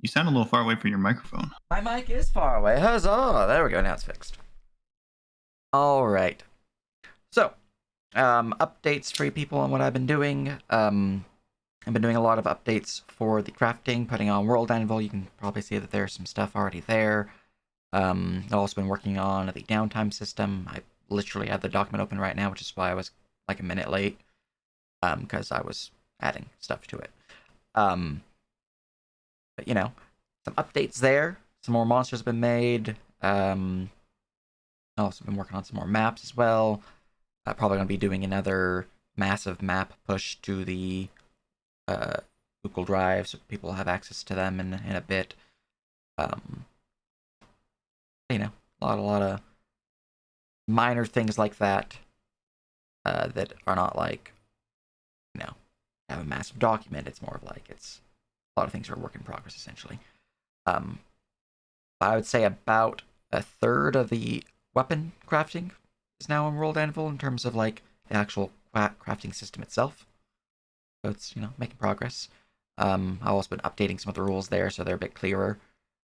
You sound a little far away from your microphone. My mic is far away. Huzzah! There we go. Now it's fixed. All right. So, updates for you people on what I've been doing. I've been doing a lot of updates for the crafting, putting on World Anvil. You can probably see that there's some stuff already there. I've also been working on the downtime system. I literally have the document open right now, which is why I was like a minute late, because I was adding stuff to it. But you know, some updates there. Some more monsters have been made. I've also been working on some more maps as well. Probably going to be doing another massive map push to the Google Drive so people have access to them in a bit. Um, a lot of minor things like that that are not like, you know, have a massive document. It's more of like it's a lot of things are a work in progress essentially. Um, I would say about a third of the weapon crafting is now in World Anvil in terms of like the actual crafting system itself. So it's making progress. I've also been updating some of the rules there so they're a bit clearer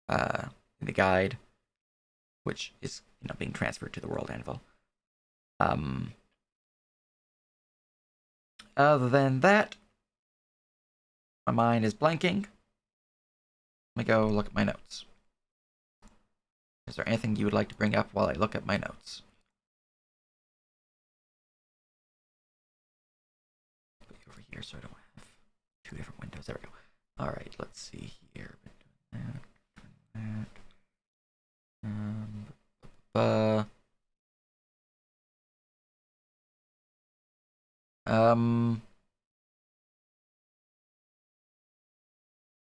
in the guide, which is being transferred to the World Anvil. Other than that, my mind is blanking. Let me go look at my notes. Is there anything you would like to bring up while I look at my notes? Put you over here so I don't have two different windows. There we go. All right, let's see here.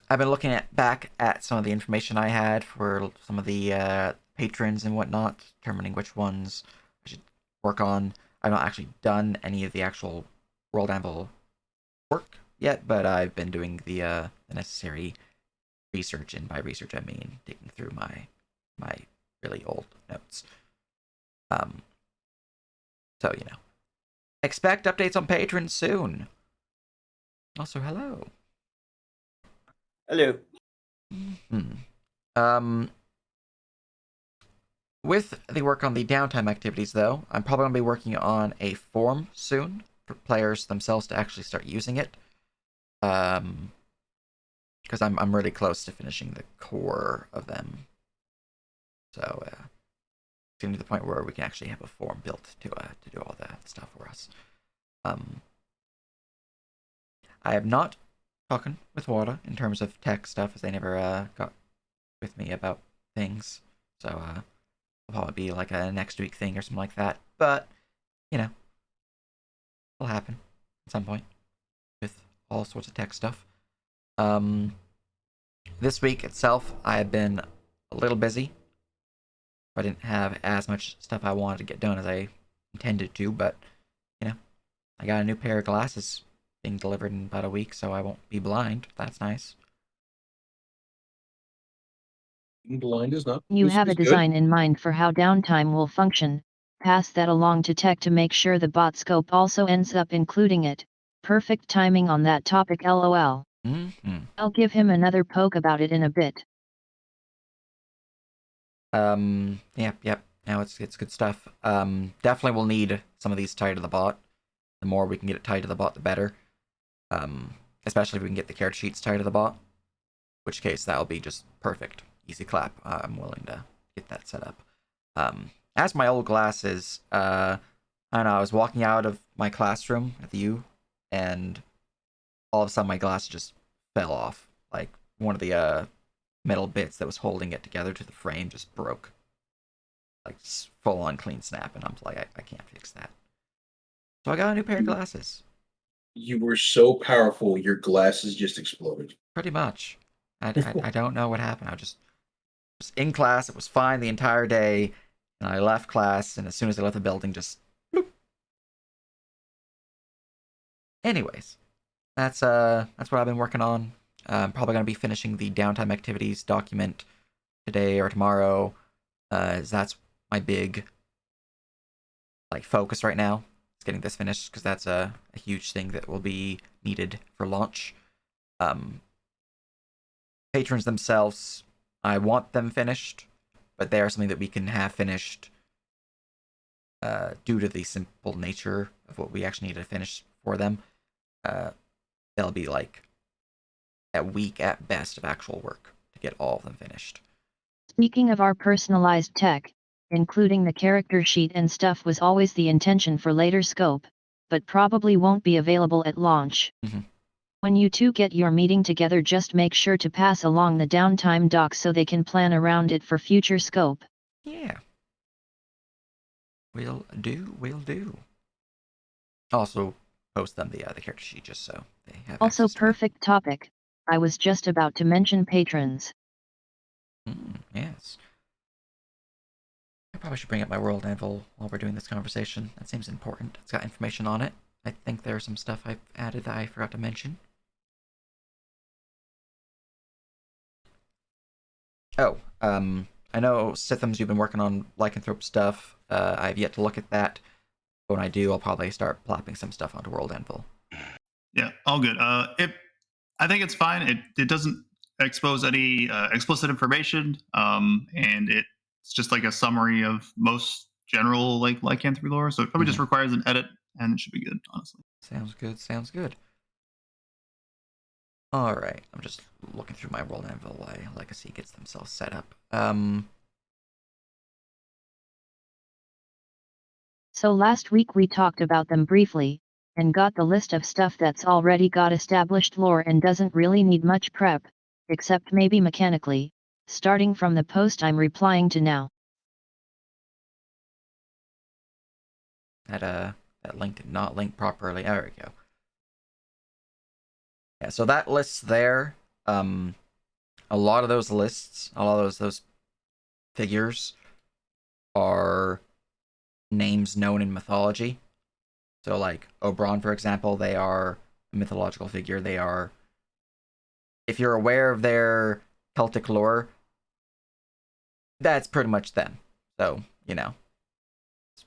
I've been looking back at some of the information I had for some of the patrons and whatnot, determining which ones I should work on. I've not actually done any of the actual World Anvil work yet, but I've been doing the necessary research, and by research I mean digging through my really old notes. So expect updates on patrons soon. Also, hello. Hello. With the work on the downtime activities, though, I'm probably going to be working on a form soon for players themselves to actually start using it. Because I'm really close to finishing the core of them. So, getting to the point where we can actually have a form built to do all that stuff for us. I have not talking with Wada in terms of tech stuff, as they never got with me about things. So it'll probably be like a next week thing or something like that. But it'll happen at some point with all sorts of tech stuff. This week itself, I have been a little busy. I didn't have as much stuff I wanted to get done as I intended to, but I got a new pair of glasses being delivered in about a week, so I won't be blind. That's nice. Being blind is not. You have a good. design in mind for how downtime will function. Pass that along to tech to make sure the bot scope also ends up including it. Perfect timing on that topic, lol. I'll give him another poke about it in a bit. Yep. Now it's good stuff. Definitely will need some of these tied to the bot. The more we can get it tied to the bot, the better. Especially if we can get the character sheets tied to the bot. In which case, that'll be just perfect. Easy clap. I'm willing to get that set up. As my old glasses, I don't know, I was walking out of my classroom at the U, and all of a sudden my glass just fell off. Like, one of the metal bits that was holding it together to the frame just broke. Like, full on clean snap, and I'm like, I can't fix that. So I got a new pair of glasses. You were so powerful, your glasses just exploded. Pretty much. I don't know what happened. I was in class. It was fine the entire day, and I left class. And as soon as I left the building, just bloop. Anyways, that's what I've been working on. I'm probably gonna be finishing the downtime activities document today or tomorrow. As that's my big focus right now. Is getting this finished because that's a huge thing that will be needed for launch. patrons themselves, I want them finished, but they are something that we can have finished due to the simple nature of what we actually need to finish for them. They'll be like a week at best of actual work to get all of them finished. Speaking of our personalized tech, including the character sheet and stuff was always the intention for later scope, but probably won't be available at launch. Mhm. When you two get your meeting together, just make sure to pass along the downtime doc so they can plan around it for future scope. Yeah. Will do. Also, post them the character sheet just so they have Also, access to it. perfect topic. I was just about to mention patrons. Yes. I probably should bring up my world anvil while we're doing this conversation. That seems important. It's got information on it. I think there's some stuff I've added that I forgot to mention. Oh, I know Sithams, you've been working on lycanthrope stuff. I've yet to look at that. When I do, I'll probably start plopping some stuff onto World Anvil. Yeah, all good. I think it's fine. It doesn't expose any explicit information, and it's just like a summary of most general like lycanthropy lore. So it probably just requires an edit, and it should be good, honestly. Sounds good. Alright, I'm just looking through my World Anvil while Legacy gets themselves set up. So last week we talked about them briefly, and got the list of stuff that's already got established lore and doesn't really need much prep, except maybe mechanically, starting from the post I'm replying to now. That link did not link properly. There we go. Yeah, so that list there, a lot of those lists, a lot of those figures are names known in mythology. So like Oberon, for example, they are a mythological figure. They are, if you're aware of their Celtic lore, that's pretty much them. So, it's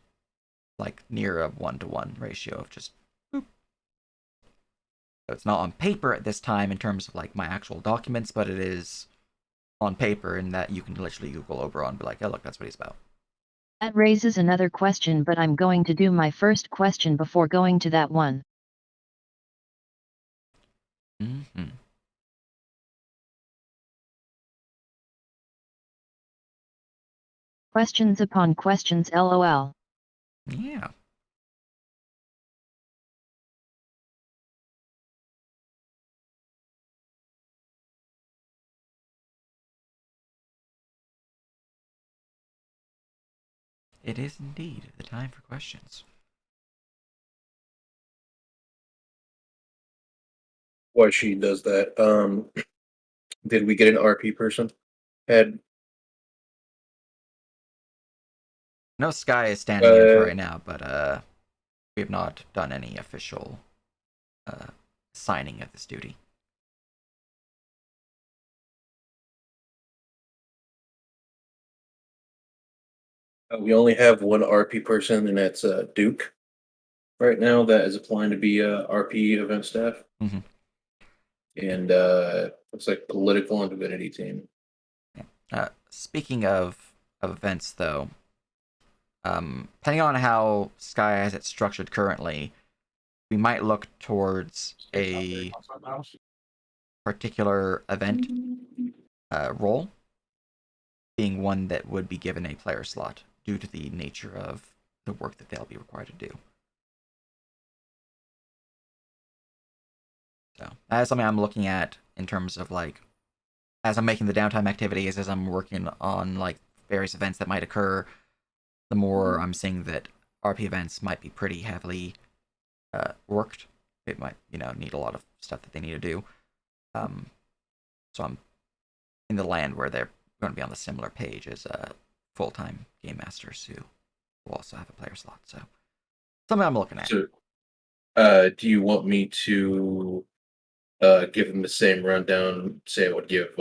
like near a 1-to-1 ratio of just boop. So it's not on paper at this time in terms of like my actual documents, but it is on paper in that you can literally Google Oberon and be like, oh look, that's what he's about. That raises another question, but I'm going to do my first question before going to that one. Questions upon questions, lol. Yeah. It is indeed the time for questions. Why she does that? Did we get an RP person? Had No Sky is standing in for right now, but we have not done any official signing of this duty. we only have one RP person, and that's Duke. Right now, that is applying to be RP event staff, and looks like political and divinity team. Speaking of events, though, depending on how Sky has it structured currently, we might look towards a particular event role being one that would be given a player slot due to the nature of the work that they'll be required to do. So that is something I'm looking at in terms of like, as I'm making the downtime activities, as I'm working on like various events that might occur, the more I'm seeing that RP events might be pretty heavily worked. It might, need a lot of stuff that they need to do. So I'm in the land where they're going to be on the similar page as full-time game masters who will also have a player slot. So something I'm looking at. So, do you want me to give them the same rundown? Say I would give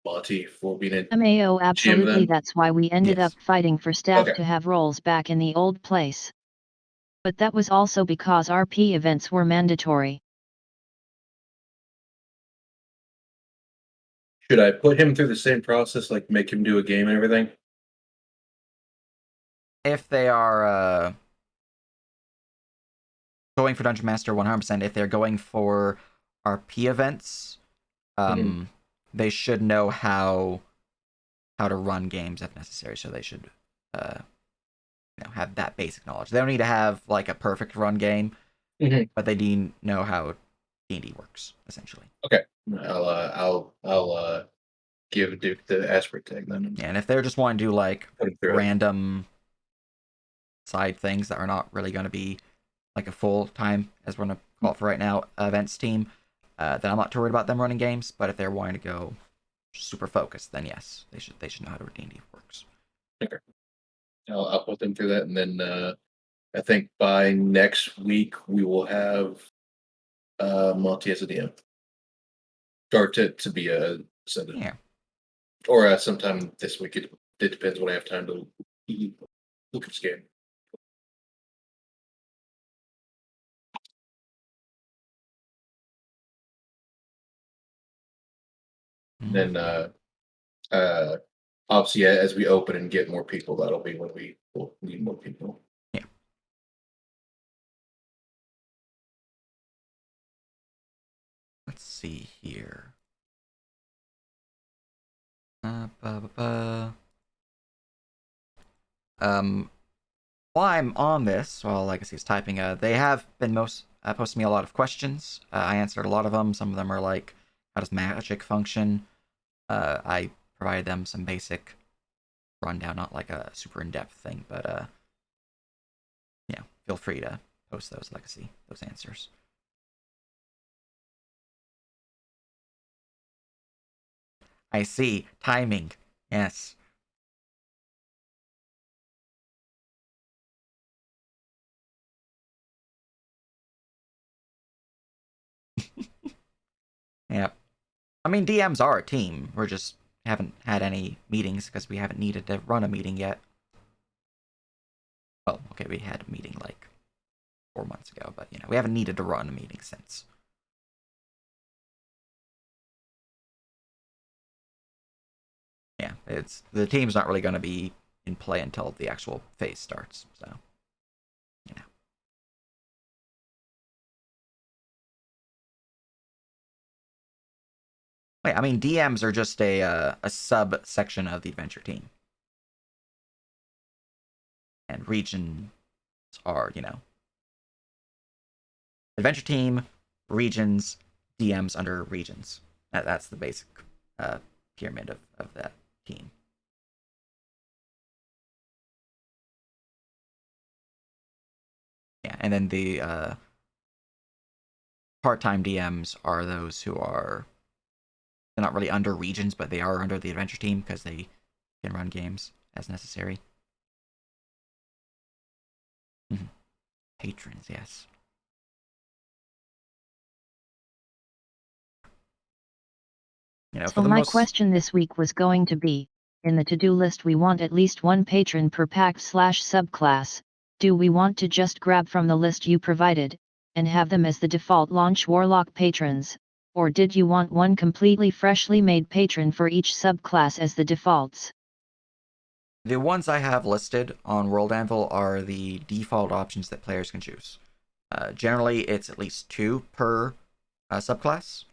Monty for being a MAO, absolutely. then? That's why we ended Yes. up fighting for staff Okay. to have roles back in the old place. But that was also because RP events were mandatory. Should I put him through the same process, like make him do a game and everything? If they are going for Dungeon Master 100%, if they're going for RP events, they should know how to run games if necessary. So they should have that basic knowledge. They don't need to have like a perfect run game, but they do know how D&D works essentially. Okay, I'll give Duke the Aspert tag then. Yeah, and if they're just wanting to do like random side things that are not really going to be like a full time, as we're going to call it for right now, events team, then I'm not too worried about them running games. But if they're wanting to go super focused, then yes, they should know how to D&D works. Okay, I'll put them through that, and then I think by next week we will have Monty as a DM, or to be a sender. Yeah. Or sometime this week. It depends when I have time to look at this game. Then obviously as we open and get more people, that'll be when we will need more people. Yeah. Let's see here. While I'm on this, while Legacy's typing, they have been posting me a lot of questions. I answered a lot of them. Some of them are like, how does magic function? I provided them some basic rundown, not like a super in-depth thing, but yeah, feel free to post those, Legacy, those answers. I see. Timing. Yes. Yeah. I mean, DMs are a team. We're just haven't had any meetings because we haven't needed to run a meeting yet. Well, okay, we had a meeting like 4 months ago, but we haven't needed to run a meeting since. Yeah, the team's not really going to be in play until the actual phase starts, so Wait, I mean, DMs are just a subsection of the adventure team. And regions are, adventure team, regions, DMs under regions. That's the basic pyramid of that team. Yeah, and then the part-time DMs are those who are, they're not really under regions, but they are under the adventure team because they can run games as necessary. Patrons, yes. So my question this week was going to be, in the to-do list we want at least one patron per pact/subclass. Do we want to just grab from the list you provided, and have them as the default launch warlock patrons, or did you want one completely freshly made patron for each subclass as the defaults? The ones I have listed on World Anvil are the default options that players can choose. Generally, it's at least 2 per subclass.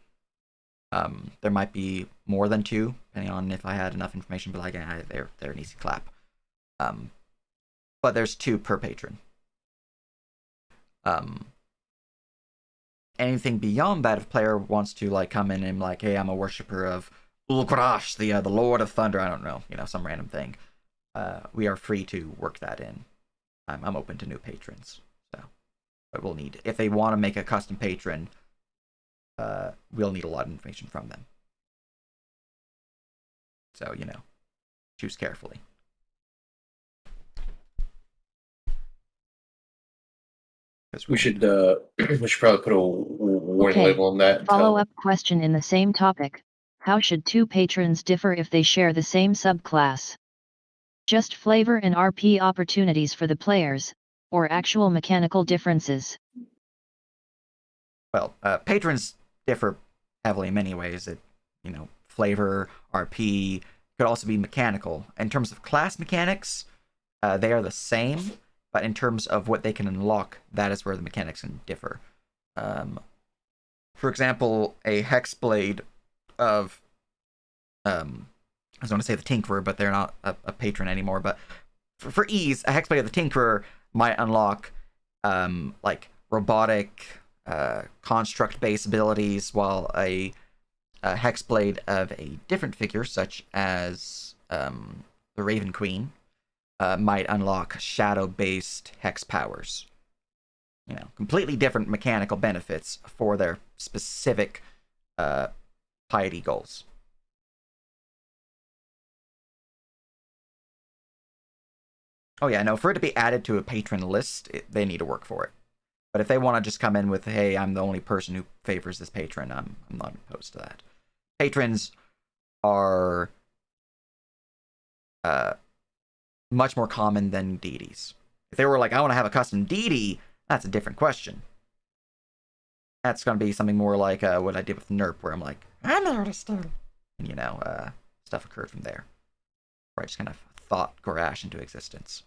There might be more than 2, depending on if I had enough information, but they're an easy clap. But there's 2 per patron. Anything beyond that, if a player wants to come in and hey, I'm a worshiper of Ulkrash, the Lord of Thunder, I don't know, some random thing. We are free to work that in. I'm open to new patrons, so but we'll need, if they want to make a custom patron, we'll need a lot of information from them. So, choose carefully. We should probably put a warning label on that. Follow-up question in the same topic. How should 2 patrons differ if they share the same subclass? Just flavor and RP opportunities for the players, or actual mechanical differences? Well, patrons differ heavily in many ways. It, flavor, RP. Could also be mechanical. In terms of class mechanics, they are the same, but in terms of what they can unlock, that is where the mechanics can differ. For example, a Hexblade of, I was going to say the Tinkerer, but they're not a patron anymore. But for ease, a Hexblade of the Tinkerer might unlock like robotic, construct-based abilities, while a Hexblade of a different figure, such as the Raven Queen, might unlock shadow-based hex powers. Completely different mechanical benefits for their specific piety goals. Oh yeah, no, for it to be added to a patron list, they need to work for it. But if they want to just come in with, hey, I'm the only person who favors this patron, I'm not opposed to that. Patrons are much more common than deities. If they were like, I want to have a custom deity, that's a different question. That's going to be something more like what I did with NERP, where I'm like, I'm an artist. And, stuff occurred from there. Where I just kind of thought Gorash into existence.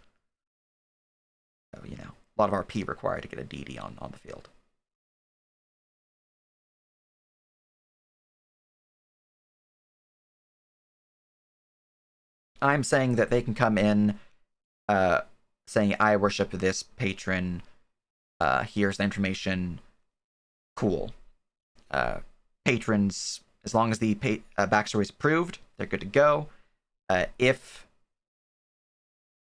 So, a lot of RP required to get a deity on the field. I'm saying that they can come in saying, I worship this patron, here's the information, cool. Patrons, as long as the backstory is approved, they're good to go. If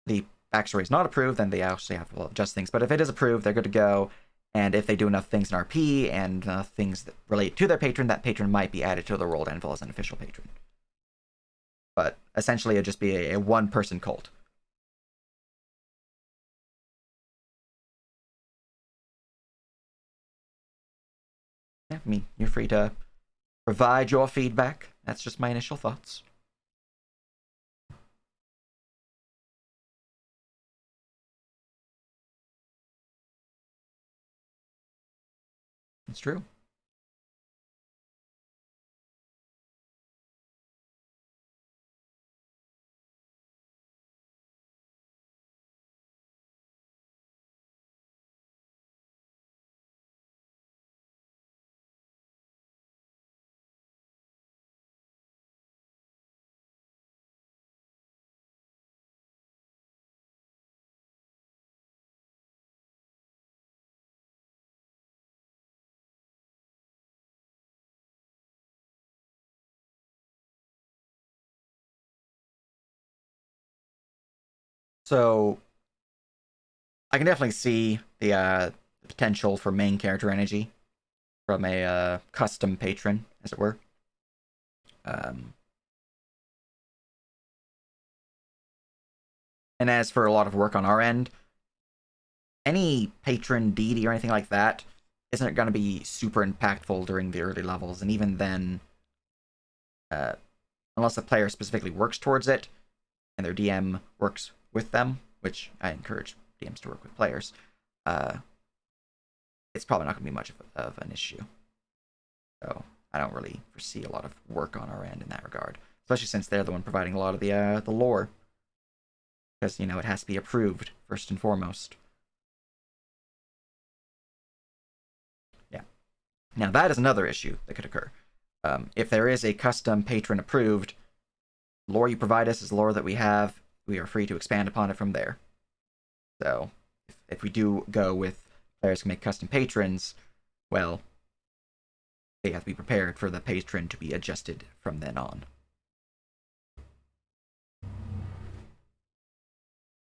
the backstory is not approved, then they actually have to adjust things. But if it is approved, they're good to go. And if they do enough things in RP and things that relate to their patron, that patron might be added to the World Anvil as an official patron. But essentially, it'd just be a one-person cult. Yeah, I mean, you're free to provide your feedback. That's just my initial thoughts. It's true. So I can definitely see the potential for main character energy from a custom patron, as it were. And as for a lot of work on our end, any patron deity or anything like that isn't going to be super impactful during the early levels, and even then, unless the player specifically works towards it and their DM works with them, which I encourage DMs to work with players, it's probably not going to be much of an issue. So I don't really foresee a lot of work on our end in that regard, especially since they're the one providing a lot of the lore, because it has to be approved first and foremost. Yeah. Now that is another issue that could occur. If there is a custom patron approved, lore you provide us is lore that we have. We are free to expand upon it from there. So if we do go with players can make custom patrons, well, they have to be prepared for the patron to be adjusted from then on.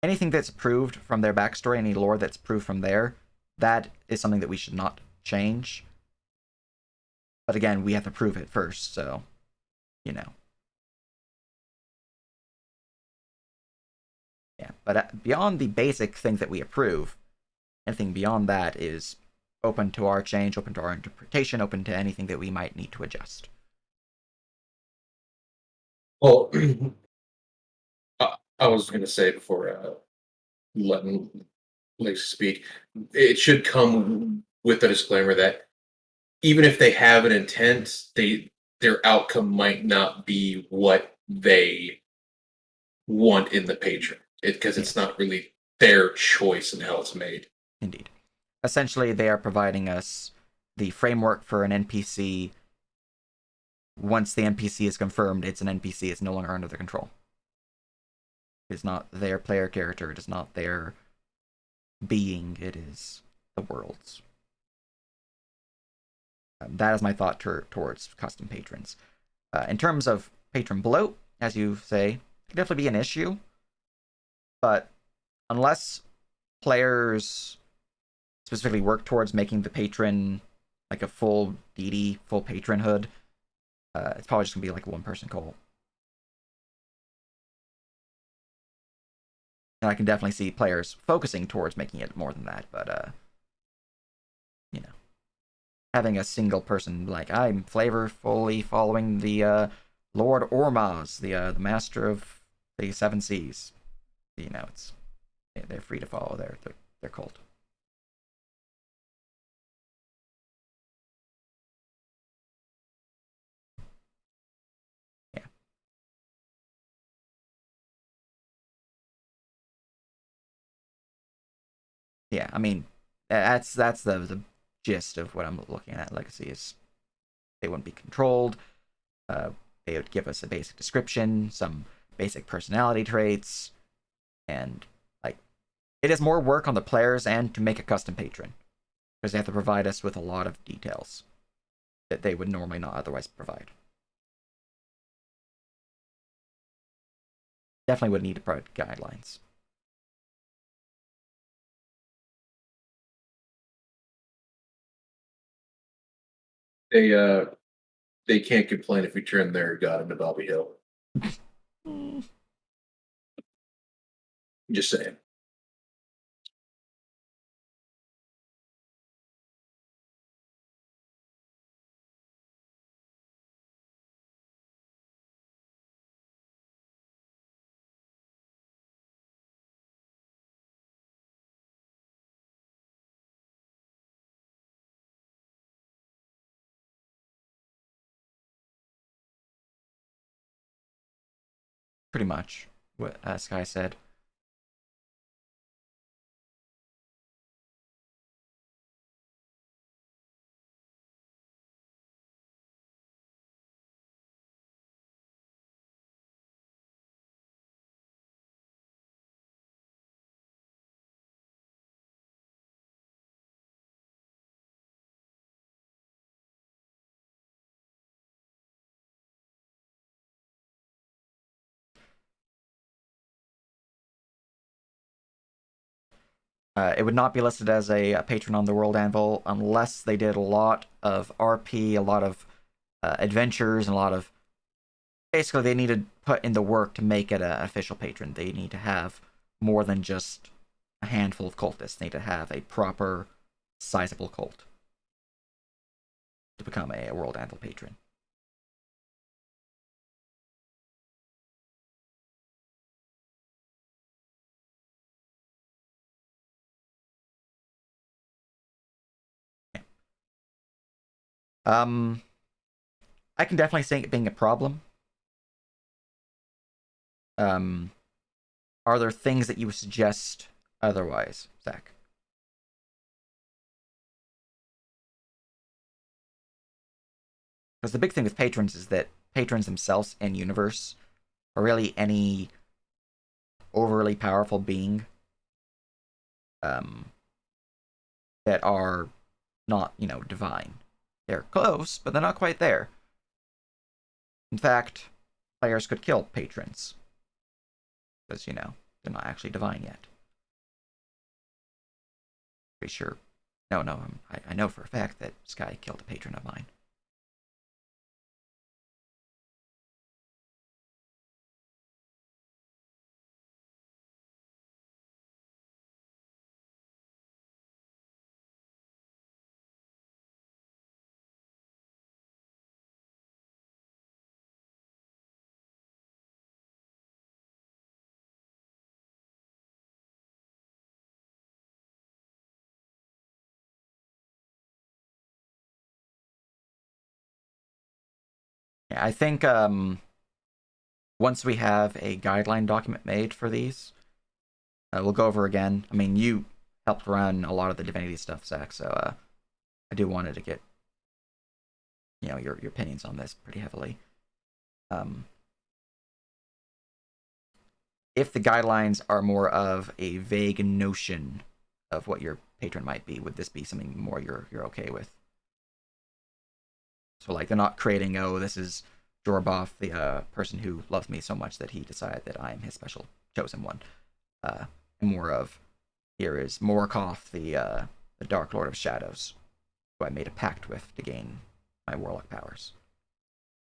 Anything that's approved from their backstory, any lore that's approved from there, that is something that we should not change. But again, we have to prove it first, so, Yeah, but beyond the basic things that we approve, anything beyond that is open to our change, open to our interpretation, open to anything that we might need to adjust. Well, I was going to say before letting Lacey speak, it should come with a disclaimer that even if they have an intent, their outcome might not be what they want in the patron, because it's not really their choice in how it's made. Indeed. Essentially, they are providing us the framework for an NPC. Once the NPC is confirmed, it's an NPC. It's no longer under their control. It's not their player character. It is not their being. It is the world's. That is my thought towards custom patrons. In terms of patron bloat, as you say, it can definitely be an issue. But unless players specifically work towards making the patron like a full DD, full patronhood, it's probably just going to be like a one-person cult. And I can definitely see players focusing towards making it more than that, but, you know, having a single person like, I'm flavorfully following the Lord Ormaz, the master of the Seven Seas. You know, they're free to follow their cult. Yeah. Yeah, I mean, that's the gist of what I'm looking at. Legacy is they wouldn't be controlled. They would give us a basic description, some basic personality traits, and like it is more work on the players and to make a custom patron because they have to provide us with a lot of details that they would normally not otherwise provide. Definitely would need to provide guidelines. They can't complain if we turn their god into Bobby Hill. Just saying. Pretty much what Sky said. It would not be listed as a patron on the World Anvil unless they did a lot of RP, a lot of adventures, and a lot of... Basically, they need to put in the work to make it an official patron. They need to have more than just a handful of cultists. They need to have a proper, sizable cult to become a World Anvil patron. I can definitely see it being a problem. Are there things that you would suggest otherwise, Zach? Because the big thing with patrons is that patrons themselves in universe are really any overly powerful being that are not, divine. They're close, but they're not quite there. In fact, players could kill patrons. Because, they're not actually divine yet. Pretty sure. No, I know for a fact that Sky killed a patron of mine. Yeah, I think once we have a guideline document made for these, we'll go over again. I mean, you helped run a lot of the Divinity stuff, Zach, so I do wanted to get your opinions on this pretty heavily. If the guidelines are more of a vague notion of what your patron might be, would this be something more you're okay with? So like they're not creating, oh, this is Jorboff, the person who loves me so much that he decided that I am his special chosen one. More of, here is Morkoth, the Dark Lord of Shadows, who I made a pact with to gain my warlock powers.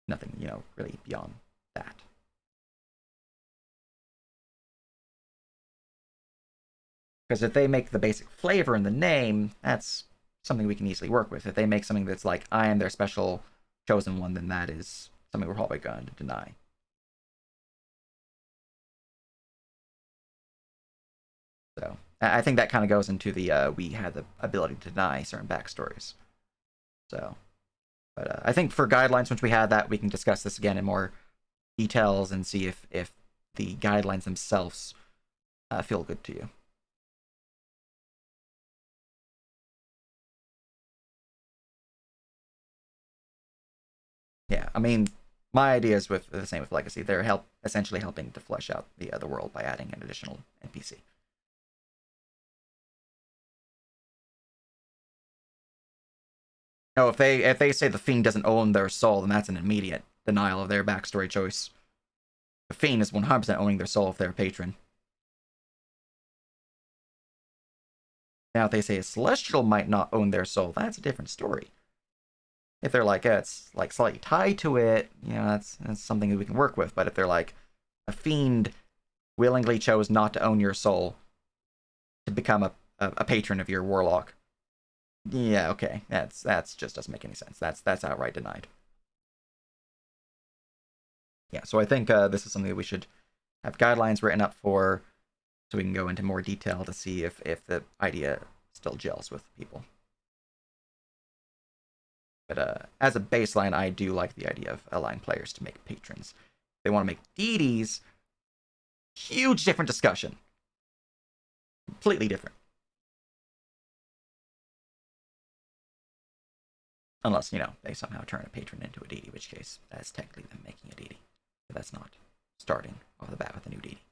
Nothing, really beyond that. Because if they make the basic flavor in the name, that's something we can easily work with. If they make something that's like, I am their special chosen one, then that is something we're probably going to deny. So I think that kind of goes into the we had the ability to deny certain backstories. So, but I think for guidelines, once we have that, we can discuss this again in more details and see if the guidelines themselves feel good to you. Yeah, I mean, my ideas with the same with Legacy. They're essentially helping to flesh out the world by adding an additional NPC. No, if they say the Fiend doesn't own their soul, then that's an immediate denial of their backstory choice. The Fiend is 100% owning their soul if they're a patron. Now, if they say a Celestial might not own their soul, that's a different story. If they're like, it's like slightly tied to it, that's something that we can work with. But if they're like, a Fiend willingly chose not to own your soul to become a patron of your warlock, yeah, okay, that's just doesn't make any sense. That's outright denied. Yeah, so I think this is something that we should have guidelines written up for, so we can go into more detail to see if the idea still gels with people. But as a baseline, I do like the idea of allowing players to make patrons. If they want to make deities, huge different discussion. Completely different. Unless, they somehow turn a patron into a deity, in which case that's technically them making a deity. But that's not starting off the bat with a new deity.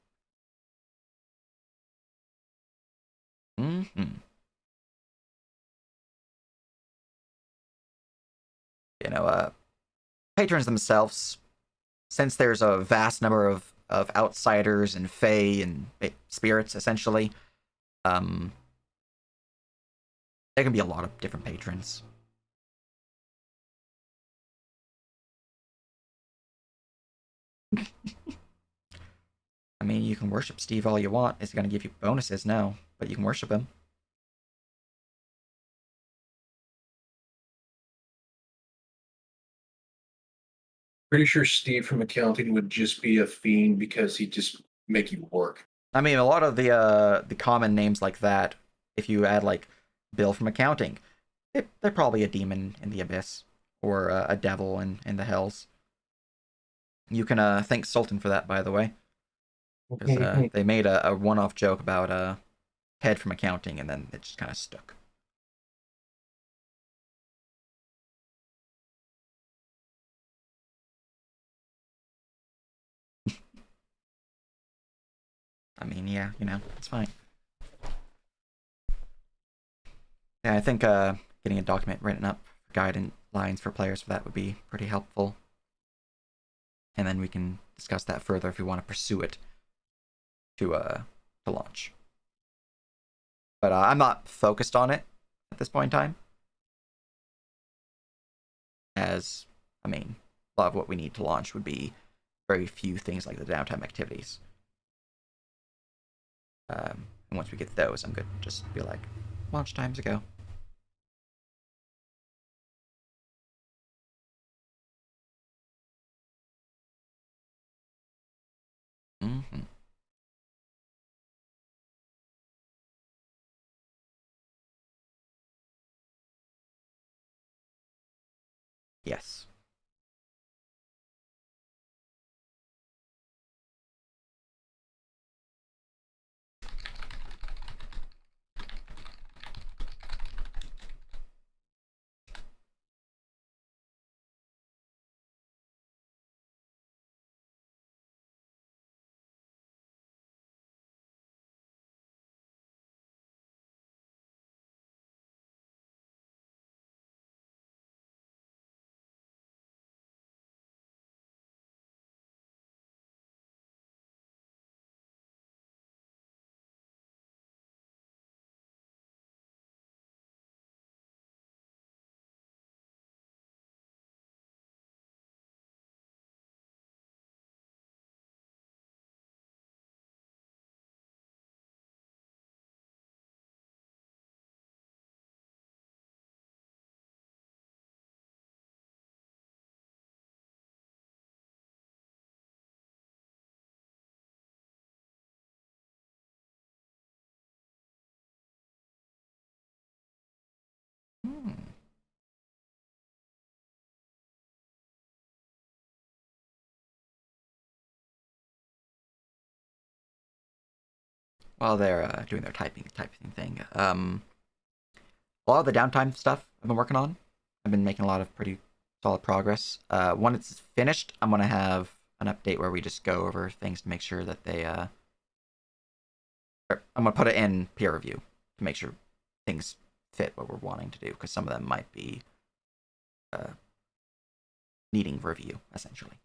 Mm-hmm. Patrons themselves, since there's a vast number of outsiders and fae and spirits, essentially, there can be a lot of different patrons. I mean, you can worship Steve all you want. It's going to give you bonuses now, but you can worship him. Pretty sure Steve from accounting would just be a fiend because he'd just make you work. I mean, a lot of the common names like that, if you add like Bill from accounting, they're probably a demon in the abyss or a devil in the hells. You can thank Sultan for that, by the way, because they made a one-off joke about Ted from accounting, and then it just kind of stuck. I mean, yeah, it's fine. Yeah, I think getting a document written up, guidelines for players for that would be pretty helpful. And then we can discuss that further if we want to pursue it to launch. But I'm not focused on it at this point in time. As, I mean, a lot of what we need to launch would be very few things like the downtime activities. And once we get those, I'm good to just be like, launch times ago. Mm-hmm. Yes. while they're doing their typing thing. A lot of the downtime stuff I've been working on. I've been making a lot of pretty solid progress. When it's finished, I'm gonna have an update where we just go over things to make sure that they. I'm gonna put it in peer review to make sure things fit what we're wanting to do, because some of them might be needing review essentially.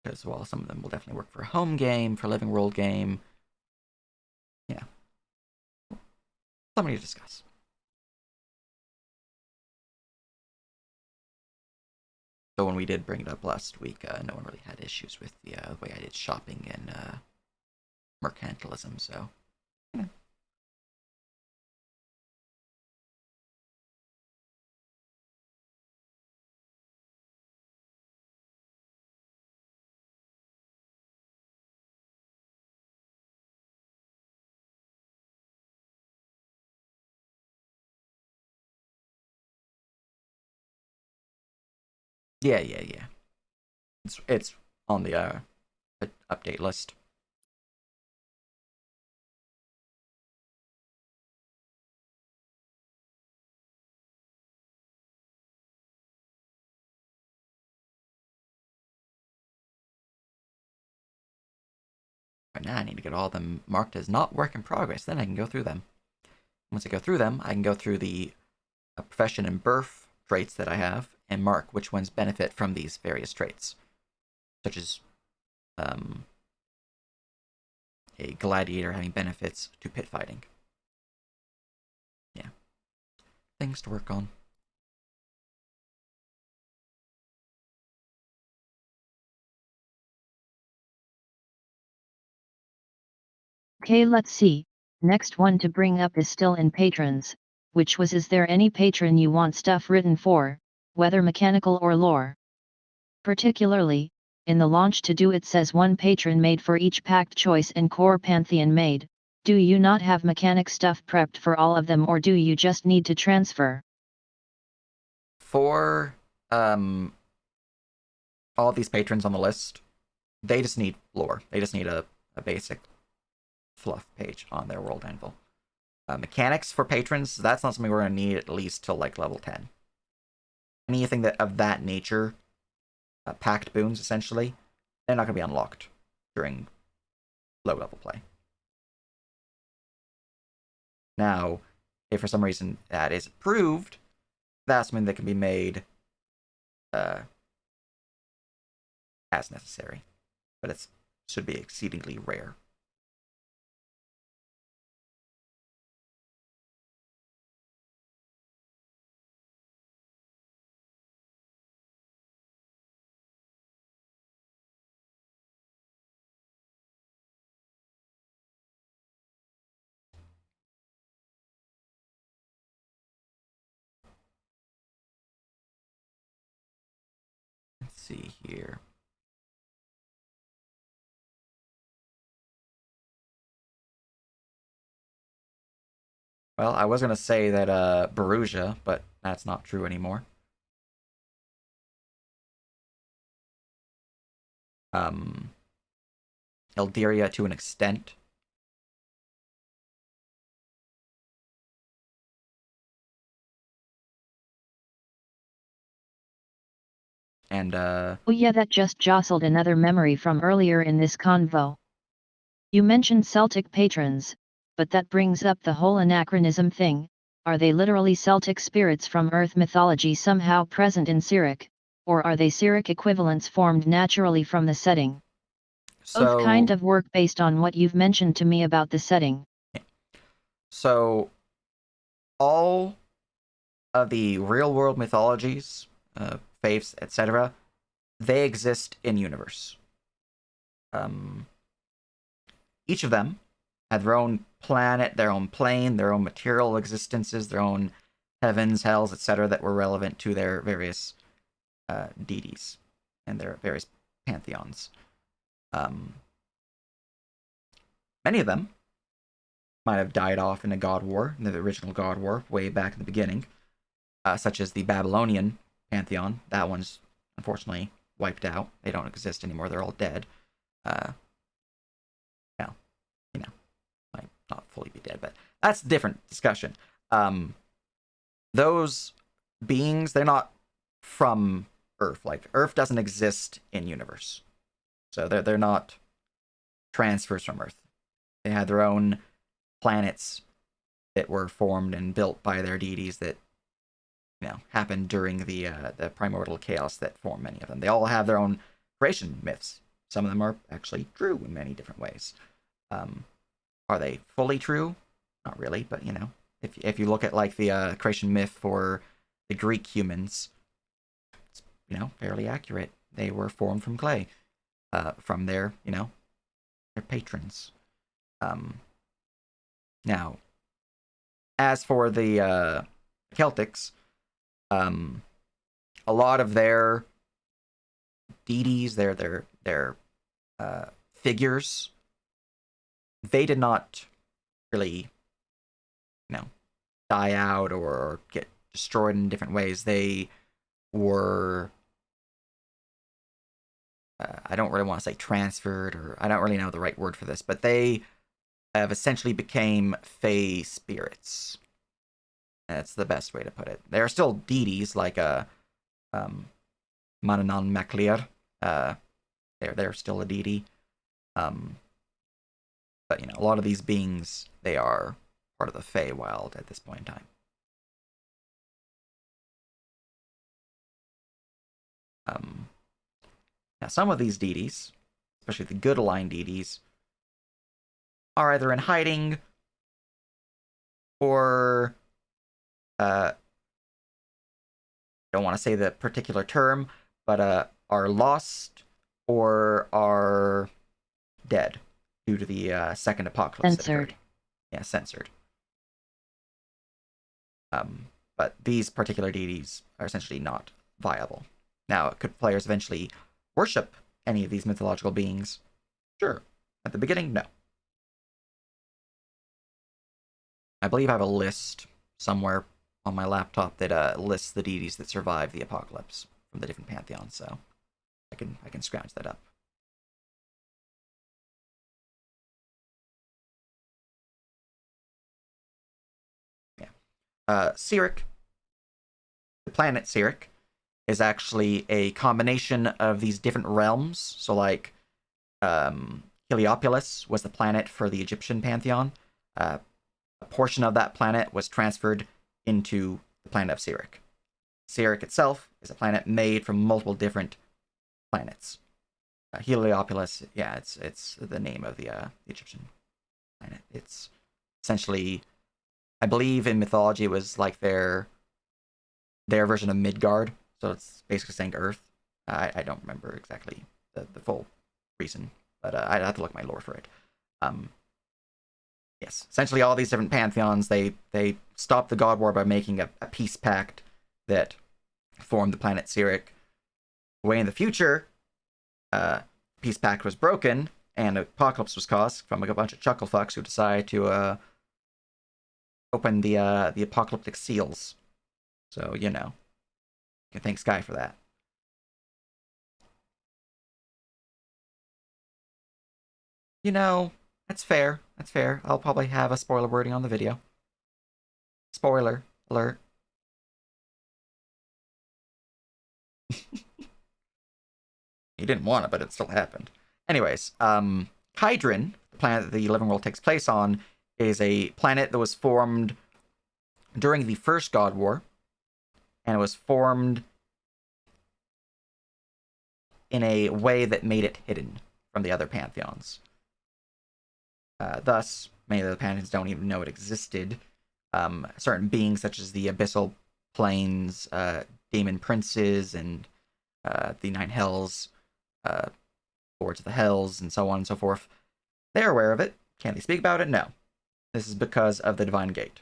Because while some of them will definitely work for a home game, for a living world game, yeah, something to discuss. So when we did bring it up last week, no one really had issues with the way I did shopping and mercantilism, so, you know. Yeah. It's on the update list. Right now I need to get all of them marked as not work in progress, then I can go through them. Once I go through them, I can go through the profession and birth traits that I have and mark which ones benefit from these various traits, such as a gladiator having benefits to pit fighting. Yeah, things to work on. Okay, let's see. Next one to bring up is still in patrons, which was, is there any patron you want stuff written for, whether mechanical or lore? Particularly, in the launch to do it says one patron made for each pact choice and core pantheon made. Do you not have mechanic stuff prepped for all of them, or do you just need to transfer? For all of these patrons on the list, they just need lore. They just need a basic fluff page on their world anvil. Mechanics for patrons, that's not something we're going to need at least till like level 10. Anything that of that nature, packed boons essentially, they're not going to be unlocked during low level play. Now, if for some reason that is approved, that's something that can be made as necessary, but it should be exceedingly rare. Let's see here. Well, I was going to say that Baruja, but that's not true anymore. Eldiria to an extent. And Oh yeah, that just jostled another memory from earlier in this convo. You mentioned Celtic patrons, but that brings up the whole anachronism thing. Are they literally Celtic spirits from Earth mythology somehow present in Syrik, or are they Syrik equivalents formed naturally from the setting? Both kind of work based on what you've mentioned to me about the setting. So, all of the real world mythologies, faiths, etc., they exist in universe. Each of them have their own planet, their own plane, their own material existences, their own heavens, hells, etc., that were relevant to their various deities and their various pantheons. Many of them might have died off in a god war, in the original god war, way back in the beginning, such as the Babylonian pantheon. That one's unfortunately wiped out. They don't exist anymore. They're all dead. probably be dead, but that's a different discussion. Those beings, they're not from Earth. Like, Earth doesn't exist in universe. So they're not transfers from Earth. They had their own planets that were formed and built by their deities that, happened during the primordial chaos that formed many of them. They all have their own creation myths. Some of them are actually true in many different ways. Are they fully true? Not really, but if you look at like the creation myth for the Greek humans, it's fairly accurate. They were formed from clay, from their their patrons. Now, as for the Celtics, a lot of their deities, their figures, they did not really, die out or get destroyed in different ways. They were, I don't really want to say transferred, or I don't really know the right word for this, but they have essentially became fey spirits. That's the best way to put it. They're still deities, like Mananon Maclear. They're still a deity. But a lot of these beings, they are part of the Feywild at this point in time. Now, some of these deities, especially the good aligned deities, are either in hiding or don't want to say the particular term, but are lost or are dead due to the second apocalypse. Censored. Yeah, censored. But these particular deities are essentially not viable. Now, could players eventually worship any of these mythological beings? Sure. At the beginning, no. I believe I have a list somewhere on my laptop that lists the deities that survived the apocalypse from the different pantheons, so I can scrounge that up. Yeah. Syrik, the planet Syrik, is actually a combination of these different realms. So, like, Heliopolis was the planet for the Egyptian pantheon. A portion of that planet was transferred into the planet of Syrik. Syrik itself is a planet made from multiple different planets. Heliopolis, yeah, it's the name of the Egyptian planet. It's essentially, I believe in mythology, it was like their version of Midgard. So it's basically saying Earth. I don't remember exactly the full reason, but I'd have to look at my lore for it. Yes, essentially all these different pantheons, they stopped the God War by making a peace pact that formed the planet Syrik. Way in the future, peace pact was broken, and an apocalypse was caused from a bunch of chucklefucks who decided to open the apocalyptic seals. So, you can thank Sky for that. That's fair. That's fair. I'll probably have a spoiler wording on the video. Spoiler alert. You didn't want it, but it still happened. Anyways, Kydrin, the planet that the Living World takes place on, is a planet that was formed during the first God War, and it was formed in a way that made it hidden from the other pantheons. Thus, many of the pantheons don't even know it existed. Certain beings, such as the Abyssal Planes, Demon Princes, and the Nine Hells, Lords of the Hells, and so on and so forth, they're aware of it. Can they speak about it? No. This is because of the Divine Gate.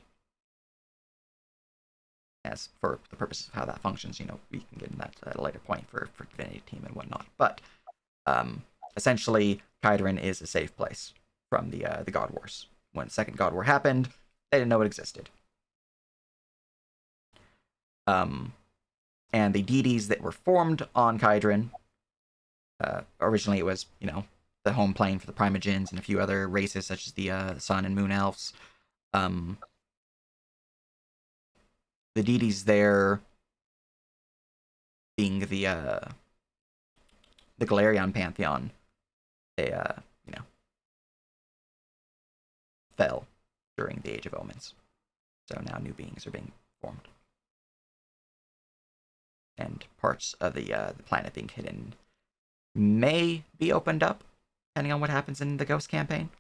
As for the purposes of how that functions, we can get in that at a later point for Divinity Team and whatnot. But essentially, Kydrin is a safe place from the God Wars. When the Second God War happened, they didn't know it existed. And the deities that were formed on Kydrin, originally it was, the home plane for the Primogens and a few other races, such as the Sun and Moon Elves. The deities there being the Galarian pantheon, they fell during the Age of Omens. So now new beings are being formed. And parts of the planet being hidden may be opened up, depending on what happens in the Ghost campaign.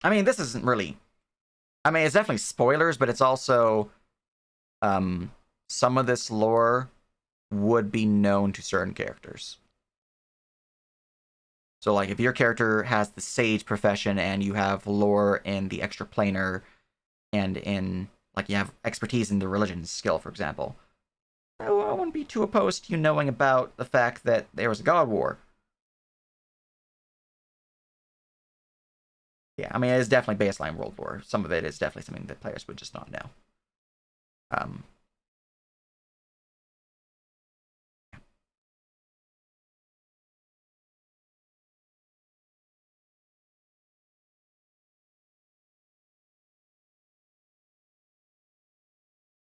I mean, this isn't really... I mean, it's definitely spoilers, but it's also... some of this lore would be known to certain characters. So, like, if your character has the sage profession and you have lore in the extraplanar and in, like, you have expertise in the religion skill, for example, I wouldn't be too opposed to you knowing about the fact that there was a god war. Yeah, I mean, it is definitely baseline World War. Some of it is definitely something that players would just not know.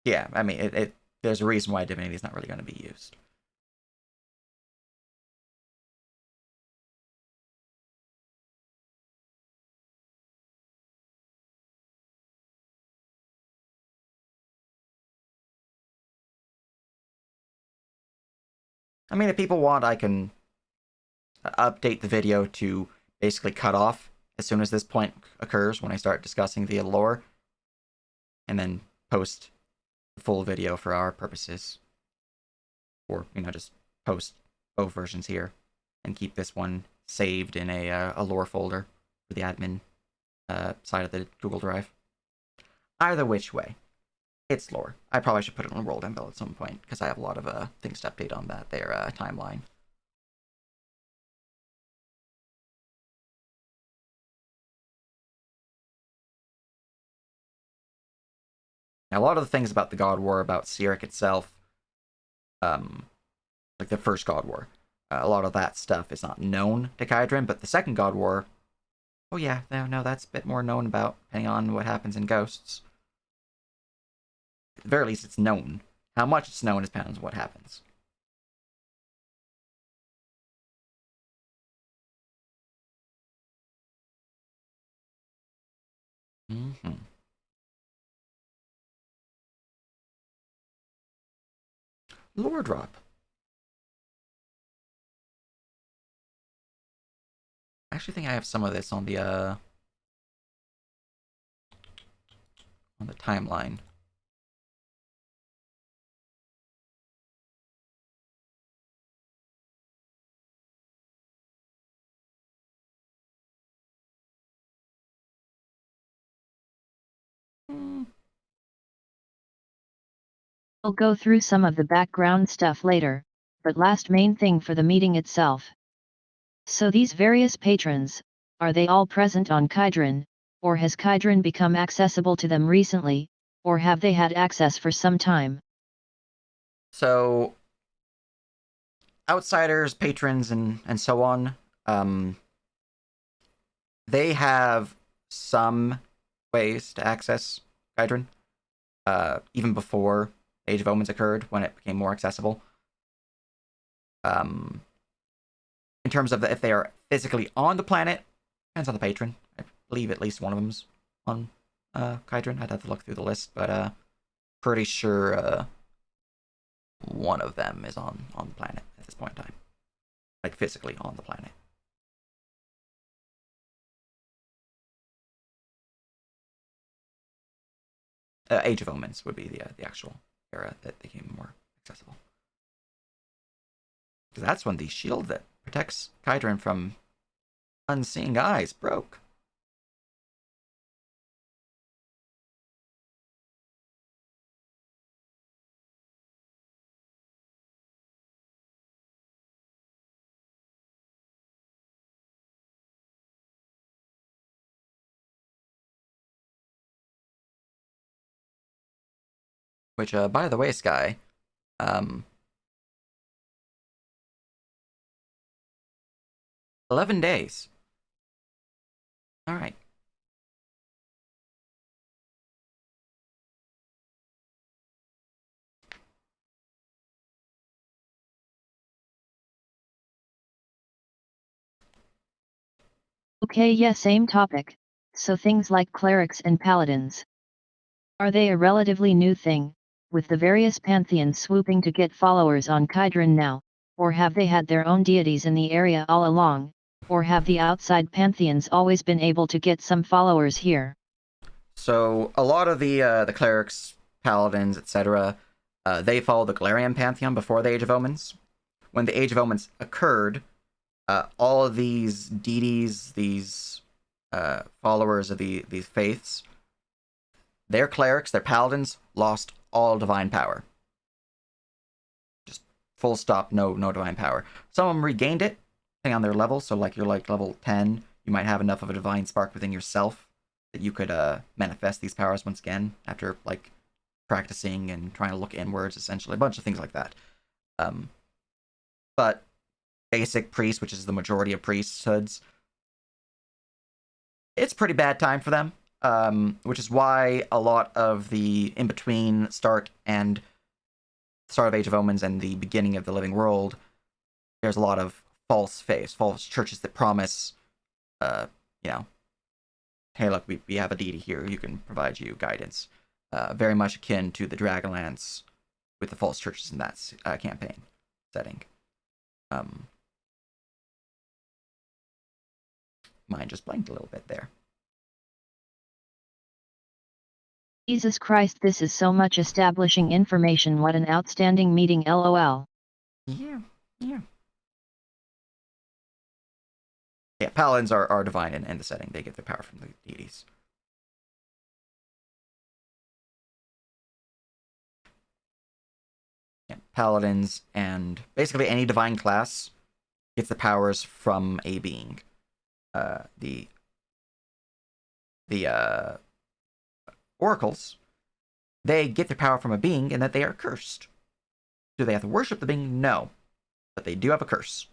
Yeah, I mean, there's a reason why Divinity is not really going to be used. I mean, if people want, I can update the video to basically cut off as soon as this point occurs when I start discussing the lore, and then post the full video for our purposes. Or, just post both versions here and keep this one saved in a lore folder for the admin side of the Google Drive. Either which way, it's lore. I probably should put it on World Embell at some point, because I have a lot of things to update on their timeline. Now, a lot of the things about the God War, about Syrik itself, like the first God War, a lot of that stuff is not known to Kydrin, but the second God War, oh yeah, no, that's a bit more known about, depending on what happens in Ghosts. At the very least, it's known. How much it's known depends on what happens. Mm-hmm. Lore drop. I actually think I have some of this on the timeline. We'll go through some of the background stuff later, but last main thing for the meeting itself. So these various patrons, are they all present on Kydrin, or has Kydrin become accessible to them recently, or have they had access for some time? So, outsiders, patrons, and so on, they have some ways to access Kydrin, even before Age of Omens occurred, when it became more accessible. In terms of if they are physically on the planet, depends on the patron. I believe at least one of them's on Kydrin. I'd have to look through the list, but pretty sure one of them is on the planet at this point in time. Like, physically on the planet. Age of Omens would be the actual era that became more accessible. Because that's when the shield that protects Kydrin from unseeing eyes broke. Which, by the way, Sky, 11 days. All right. Okay, yeah, same topic. So things like clerics and paladins. Are they a relatively new thing, with the various pantheons swooping to get followers on Kydron now, or have they had their own deities in the area all along, or have the outside pantheons always been able to get some followers here? So a lot of the clerics, paladins, etc., they follow the Galarian pantheon before the Age of Omens. When the Age of Omens occurred, all of these deities, these followers of these faiths, their clerics, their paladins, lost all divine power. Just full stop, no divine power. Some of them regained it, depending on their level. So like you're like level 10, you might have enough of a divine spark within yourself that you could manifest these powers once again after like practicing and trying to look inwards, essentially. A bunch of things like that. But basic priest, which is the majority of priesthoods, it's a pretty bad time for them. Which is why a lot of the in-between start of Age of Omens and the beginning of the Living World, there's a lot of false faiths, false churches that promise, you know, hey, look, we have a deity here who can provide you guidance. Very much akin to the Dragonlance with the false churches in that campaign setting. Mine just blanked a little bit there. Jesus Christ, this is so much establishing information. What an outstanding meeting, lol. Yeah. Yeah, paladins are divine in the setting. They get their power from the deities. Yeah, paladins and basically any divine class gets the powers from a being. The oracles, they get their power from a being in that they are cursed. Do they have to worship the being? No. But they do have a curse.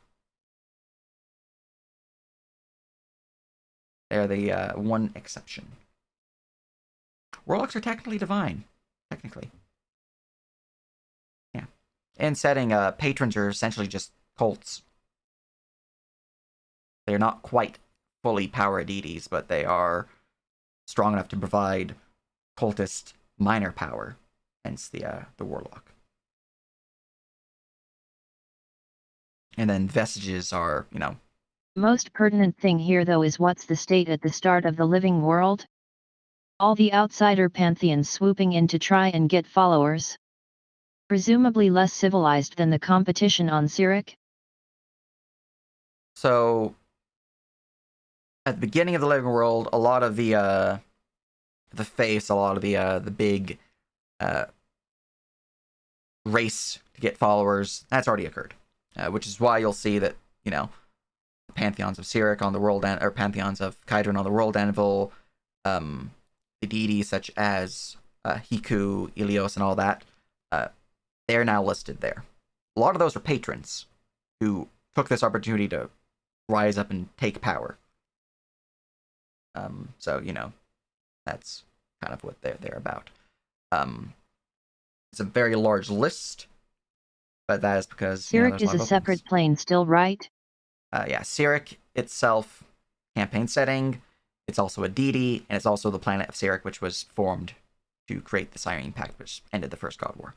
They're the one exception. Warlocks are technically divine. Technically. Yeah. In setting, patrons are essentially just cults. They're not quite fully power deities, but they are strong enough to provide cultist minor power. Hence the warlock. And then vestiges are, Most pertinent thing here though is what's the state at the start of the living world? All the outsider pantheons swooping in to try and get followers? Presumably less civilized than the competition on Syrik? So at the beginning of the living world, a lot of the face, a lot of the big race to get followers, that's already occurred. Which is why you'll see that, pantheons of Syrik on the world end, or pantheons of Kydron on the world anvil, the deities such as Hiku, Ilios, and all that, they're now listed there. A lot of those are patrons who took this opportunity to rise up and take power. So, that's kind of what they're about. It's a very large list, but that is because Syrik there's a is lot a of separate openings. plane still, right? Yeah, Syrik itself, campaign setting, it's also a deity, and it's also the planet of Syrik, which was formed to create the Siren Pact, which ended the First God War.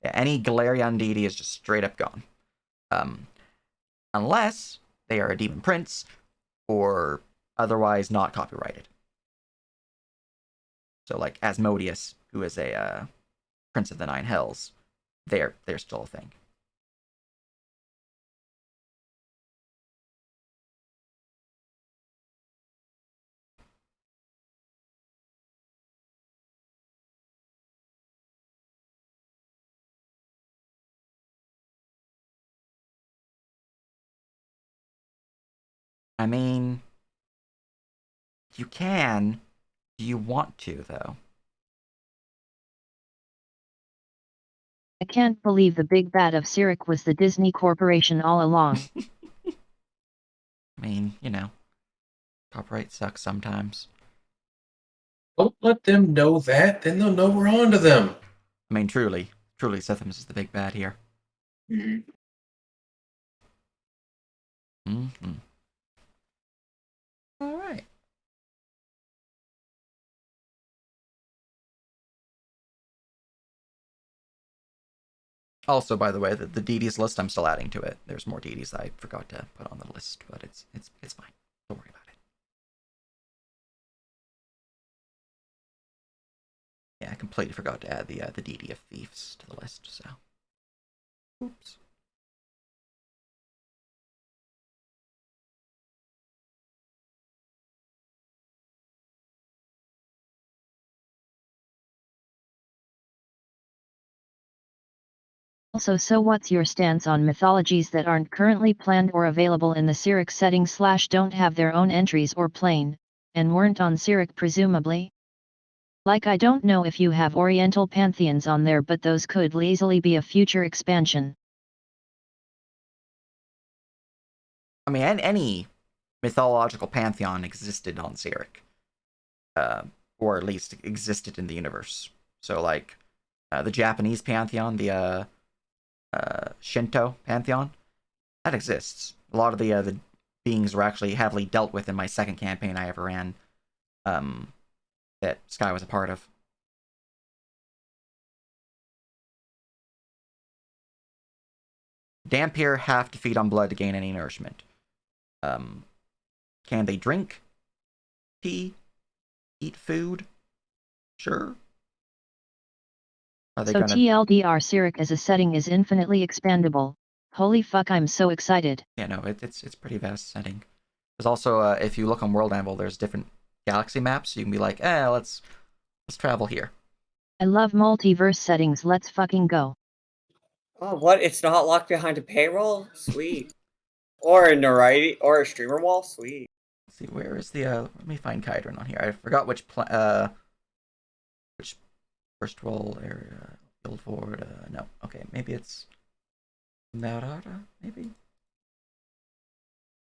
Yeah, any Galarian deity is just straight up gone. Unless they are a demon prince, or otherwise not copyrighted. So like Asmodeus, who is a prince of the Nine Hells, they're still a thing. I mean, you can, Do you want to, though? I can't believe the big bad of Syrik was the Disney Corporation all along. I mean, you know, copyright sucks sometimes. Don't let them know that, then they'll know we're on to them. I mean, truly, Sithams is the big bad here. Mm-hmm. Mm-hmm. All right. Also, by the way, the deities list, I'm still adding to it. There's more deities I forgot to put on the list, but it's fine. Don't worry about it. Yeah, I completely forgot to add the deity of thieves to the list. So, oops. Also, so what's your stance on mythologies that aren't currently planned or available in the Syrik setting / don't have their own entries or plane, and weren't on Syrik presumably? Like, I don't know if you have Oriental pantheons on there, but those could easily be a future expansion. I mean, any mythological pantheon existed on Syrik, or at least existed in the universe. So, like, the Japanese pantheon, the Shinto pantheon, that exists. A lot of the beings were actually heavily dealt with in my second campaign I ever ran, that Sky was a part of. Dhampir have to feed on blood to gain any nourishment. Can they drink tea? Eat food? Sure. Are they So gonna... TLDR Syrik as a setting is infinitely expandable. Holy fuck, I'm so excited. Yeah, no, it's pretty vast setting. There's also, if you look on World Anvil, there's different galaxy maps. You can be like, let's travel here. I love multiverse settings, let's fucking go. Oh, what? It's not locked behind a paywall? Sweet. Or a Neurite or a streamer wall? Sweet. Let's see, where is the let me find Kydron on here. I forgot which first world area, Guildford, no. Okay, maybe it's Narara, maybe?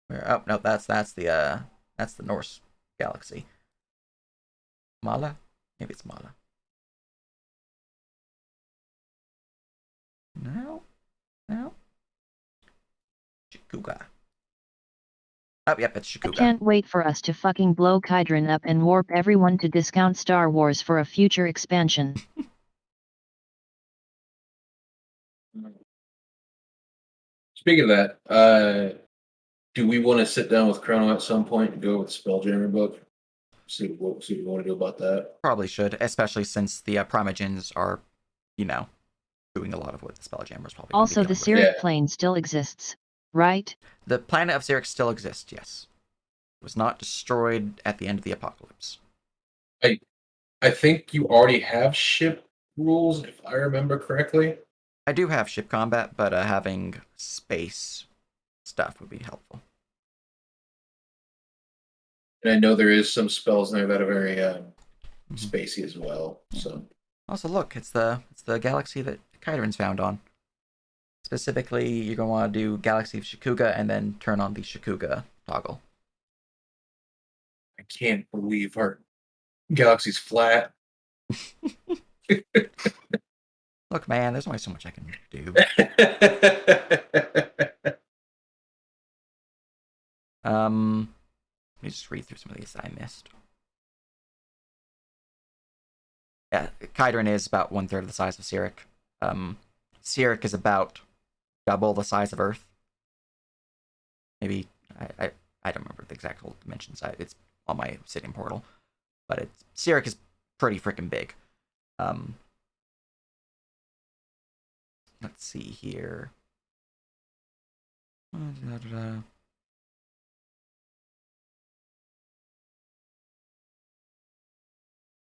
Where, oh no, that's the Norse galaxy. Mala? Maybe it's Mala. No. Shikuga. Oh, yep, it's I Shikuga. can't wait for us to fucking blow Kydron up and warp everyone to discount Star Wars for a future expansion. Speaking of that, do we want to sit down with Chrono at some point and go with the Spelljammer book? See what we want to do about that. Probably should, especially since the Primogens are, doing a lot of what the Spelljammer's probably going to Also, be the dealing with. Syrik plane still exists, right? The planet of Syrik still exists, yes. It was not destroyed at the end of the apocalypse. I think you already have ship rules, if I remember correctly. I do have ship combat, but having space stuff would be helpful. And I know there is some spells in there that are very spacey as well. Yeah. So Also, look, it's the galaxy that Kydron's found on. Specifically, you're going to want to do Galaxy of Shikuga and then turn on the Shikuga toggle. I can't believe our galaxy's flat. Look, man, there's only so much I can do. Let me just read through some of these I missed. Yeah, Kydron is about 1/3 of the size of Syrik. Syrik is about double the size of Earth. Maybe I don't remember the exact dimensions. It's on my Obsidian portal, but Syrik is pretty freaking big. Let's see here.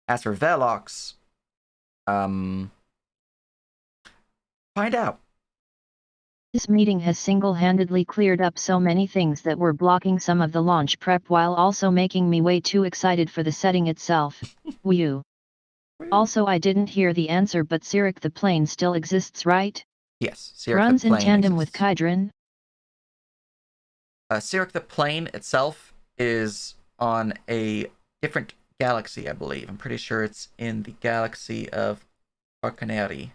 As for Velox, find out. This meeting has single-handedly cleared up so many things that were blocking some of the launch prep while also making me way too excited for the setting itself. Woo. Also, I didn't hear the answer, but Syrik the plane still exists, right? Yes, Syrik Runs the in plane tandem with exists. Kydron. Syrik the plane itself is on a different galaxy, I believe. I'm pretty sure it's in the galaxy of Arcaneri.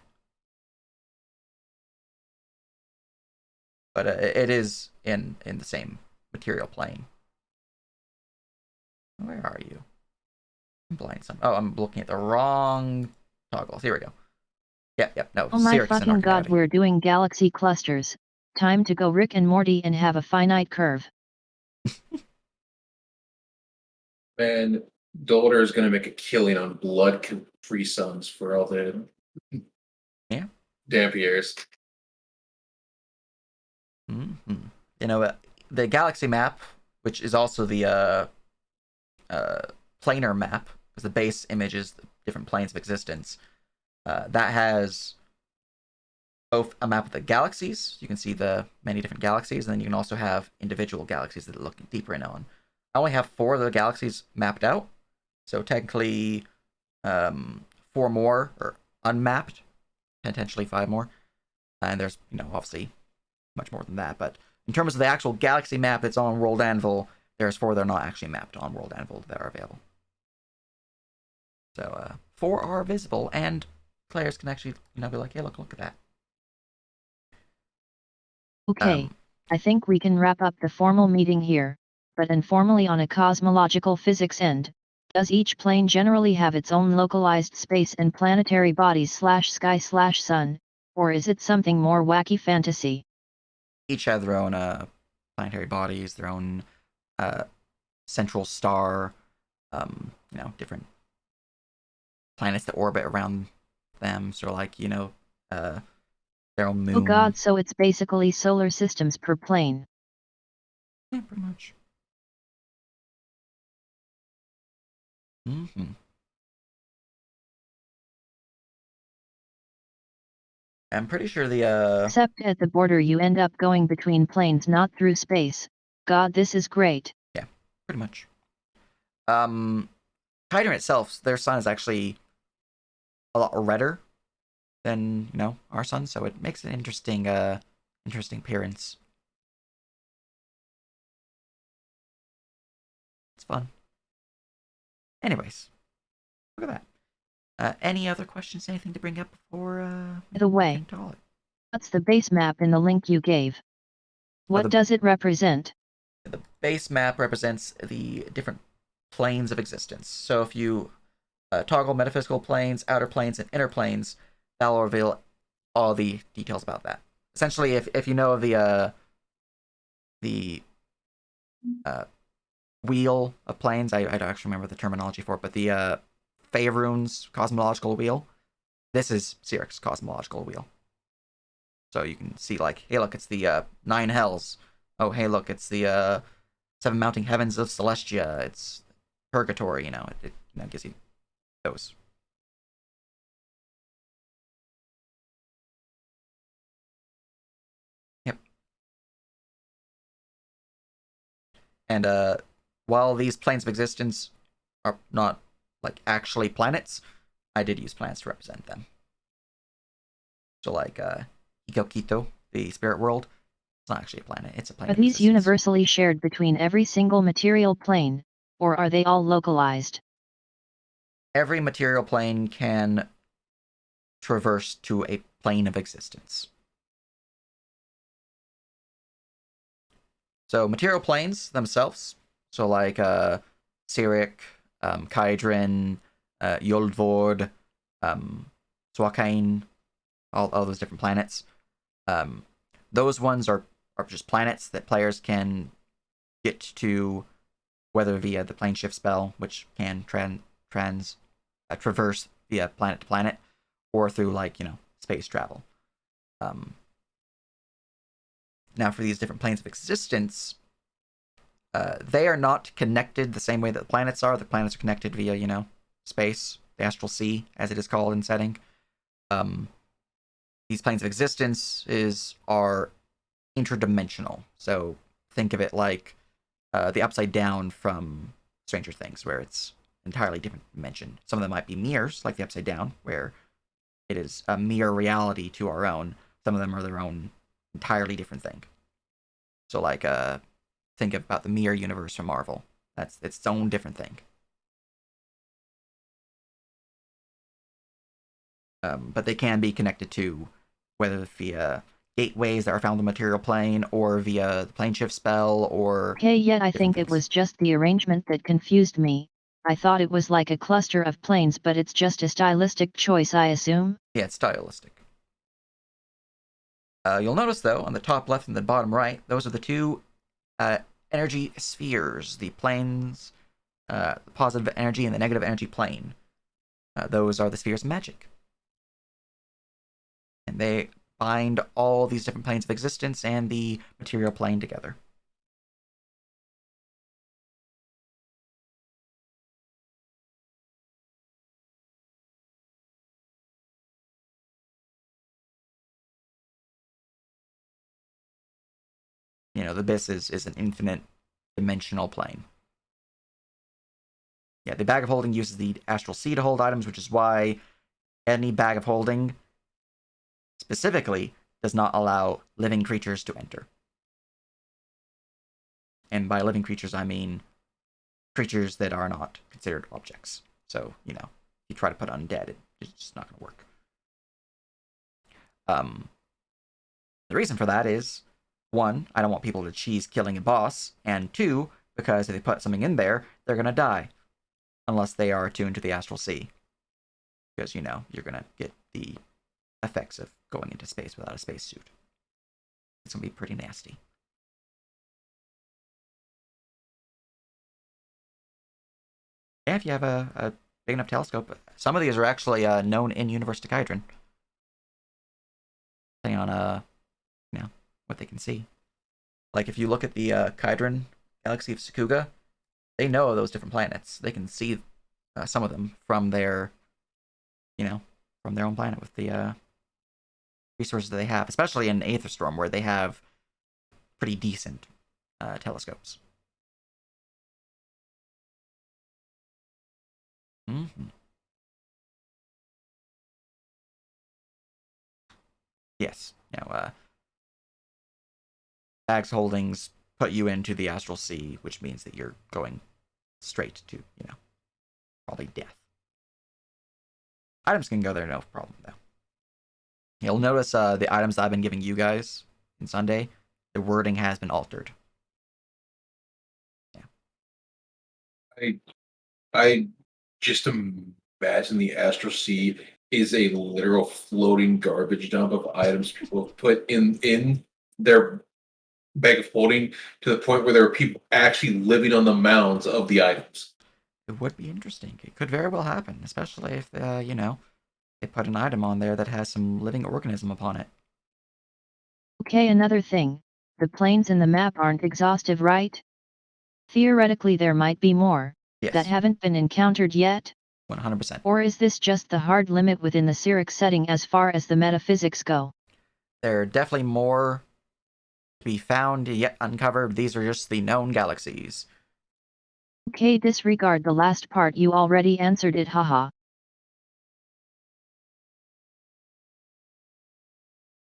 But it is in the same material plane. Where are you? I'm blind some. Oh, I'm looking at the wrong toggles. Here we go. Yep. No, Oh my Syric's in fucking god, Arcaneri. we're doing galaxy clusters. Time to go Rick and Morty and have a finite curve. Man, Dolder is going to make a killing on blood Capri Suns for all the Dampiers. Mm-hmm. You know, the galaxy map, which is also the planar map, because the base image is the different planes of existence. That has both a map of the galaxies. You can see the many different galaxies, and then you can also have individual galaxies that look deeper in on. I only have 4 of the galaxies mapped out, so technically 4 more are unmapped, potentially 5 more, and there's obviously much more than that. But in terms of the actual galaxy map that's on World Anvil, there's 4 that are not actually mapped on World Anvil that are available. So 4 are visible, and players can actually be like, hey, look at that. Okay, I think we can wrap up the formal meeting here, but informally on a cosmological physics end, does each plane generally have its own localized space and planetary bodies/sky/sun, or is it something more wacky fantasy? Each have their own planetary bodies, their own central star, different planets that orbit around them. So like, their own moon. Oh god, so it's basically solar systems per plane. Yeah, pretty much. Mm-hmm. I'm pretty sure the Except at the border you end up going between planes, not through space. God, this is great. Yeah, pretty much. Hydron itself, their sun is actually a lot redder than our sun, so it makes an interesting appearance. It's fun. Anyways, look at that. Any other questions? Anything to bring up before? By the way, what's the base map in the link you gave? What does it represent? The base map represents the different planes of existence. So if you toggle metaphysical planes, outer planes, and inner planes, that will reveal all the details about that. Essentially, if you know of the wheel of planes, I don't actually remember the terminology for it, but the Faerun's cosmological wheel, this is Syrik's cosmological wheel. So you can see like, hey look, it's the 9 hells. Oh hey look, it's the 7 mounting heavens of Celestia. It's purgatory. It gives you those. Yep. And while these planes of existence are not like actually planets, I did use planets to represent them. So like Ikokito, the spirit world, it's not actually a planet, it's a plane. Are these universally shared between every single material plane, or are they all localized? Every material plane can traverse to a plane of existence. So material planes themselves, so like Syrik, Kydron, Yoldvord, Swakain, all those different planets. Those ones are just planets that players can get to, whether via the plane shift spell, which can traverse via planet to planet, or through like space travel. Now for these different planes of existence, they are not connected the same way that the planets are. The planets are connected via space, the astral sea, as it is called in setting. These planes of existence are interdimensional. So think of it like the Upside Down from Stranger Things, where it's entirely different dimension. Some of them might be mirrors, like the Upside Down, where it is a mirror reality to our own. Some of them are their own entirely different thing. So like think about the mirror universe from Marvel. That's its own different thing. But they can be connected to, whether via gateways that are found in the material plane, or via the plane shift spell, or... Okay, yet I think it was just the arrangement that confused me. I thought it was like a cluster of planes, but it's just a stylistic choice, I assume? Yeah, it's stylistic. You'll notice, though, on the top left and the bottom right, those are the two energy spheres. The planes, the positive energy and the negative energy plane. Those are the spheres of magic. And they bind all these different planes of existence and the material plane together. You know, the abyss is an infinite dimensional plane. Yeah, the bag of holding uses the astral sea to hold items, which is why any bag of holding specifically does not allow living creatures to enter. And by living creatures, I mean creatures that are not considered objects. So, you know, if you try to put undead, it's just not going to work. The reason for that is, one, I don't want people to cheese killing a boss, and two, because if they put something in there, they're going to die. Unless they are attuned to the astral sea. Because, you know, you're going to get the effects of going into space without a spacesuit. It's going to be pretty nasty. Yeah, if you have a big enough telescope. Some of these are actually known in Universe Decadron. Depending on, you know, what they can see. Like, if you look at the Kydron galaxy of Sakuga, they know those different planets. They can see some of them from their, you know, from their own planet with the resources that they have, especially in Aetherstorm, where they have pretty decent telescopes. Mm-hmm. Yes. You know, Bag's holdings put you into the astral sea, which means that you're going straight to, you know, probably death. Items can go there, no problem, though. You'll notice the items I've been giving you guys in Sunday, the wording has been altered. Yeah. I just imagine the Astral Sea is a literal floating garbage dump of items people put in their bag of holding, to the point where there are people actually living on the mounds of the items. It would be interesting. It could very well happen, especially if, you know, they put an item on there that has some living organism upon it. Okay, another thing. The planes in the map aren't exhaustive, right? Theoretically, there might be more Yes. that haven't been encountered yet. 100%. Or is this just the hard limit within the Syrik setting as far as the metaphysics go? There are definitely more to be found yet uncovered. These are just the known galaxies. Okay, disregard the last part, you already answered it, haha.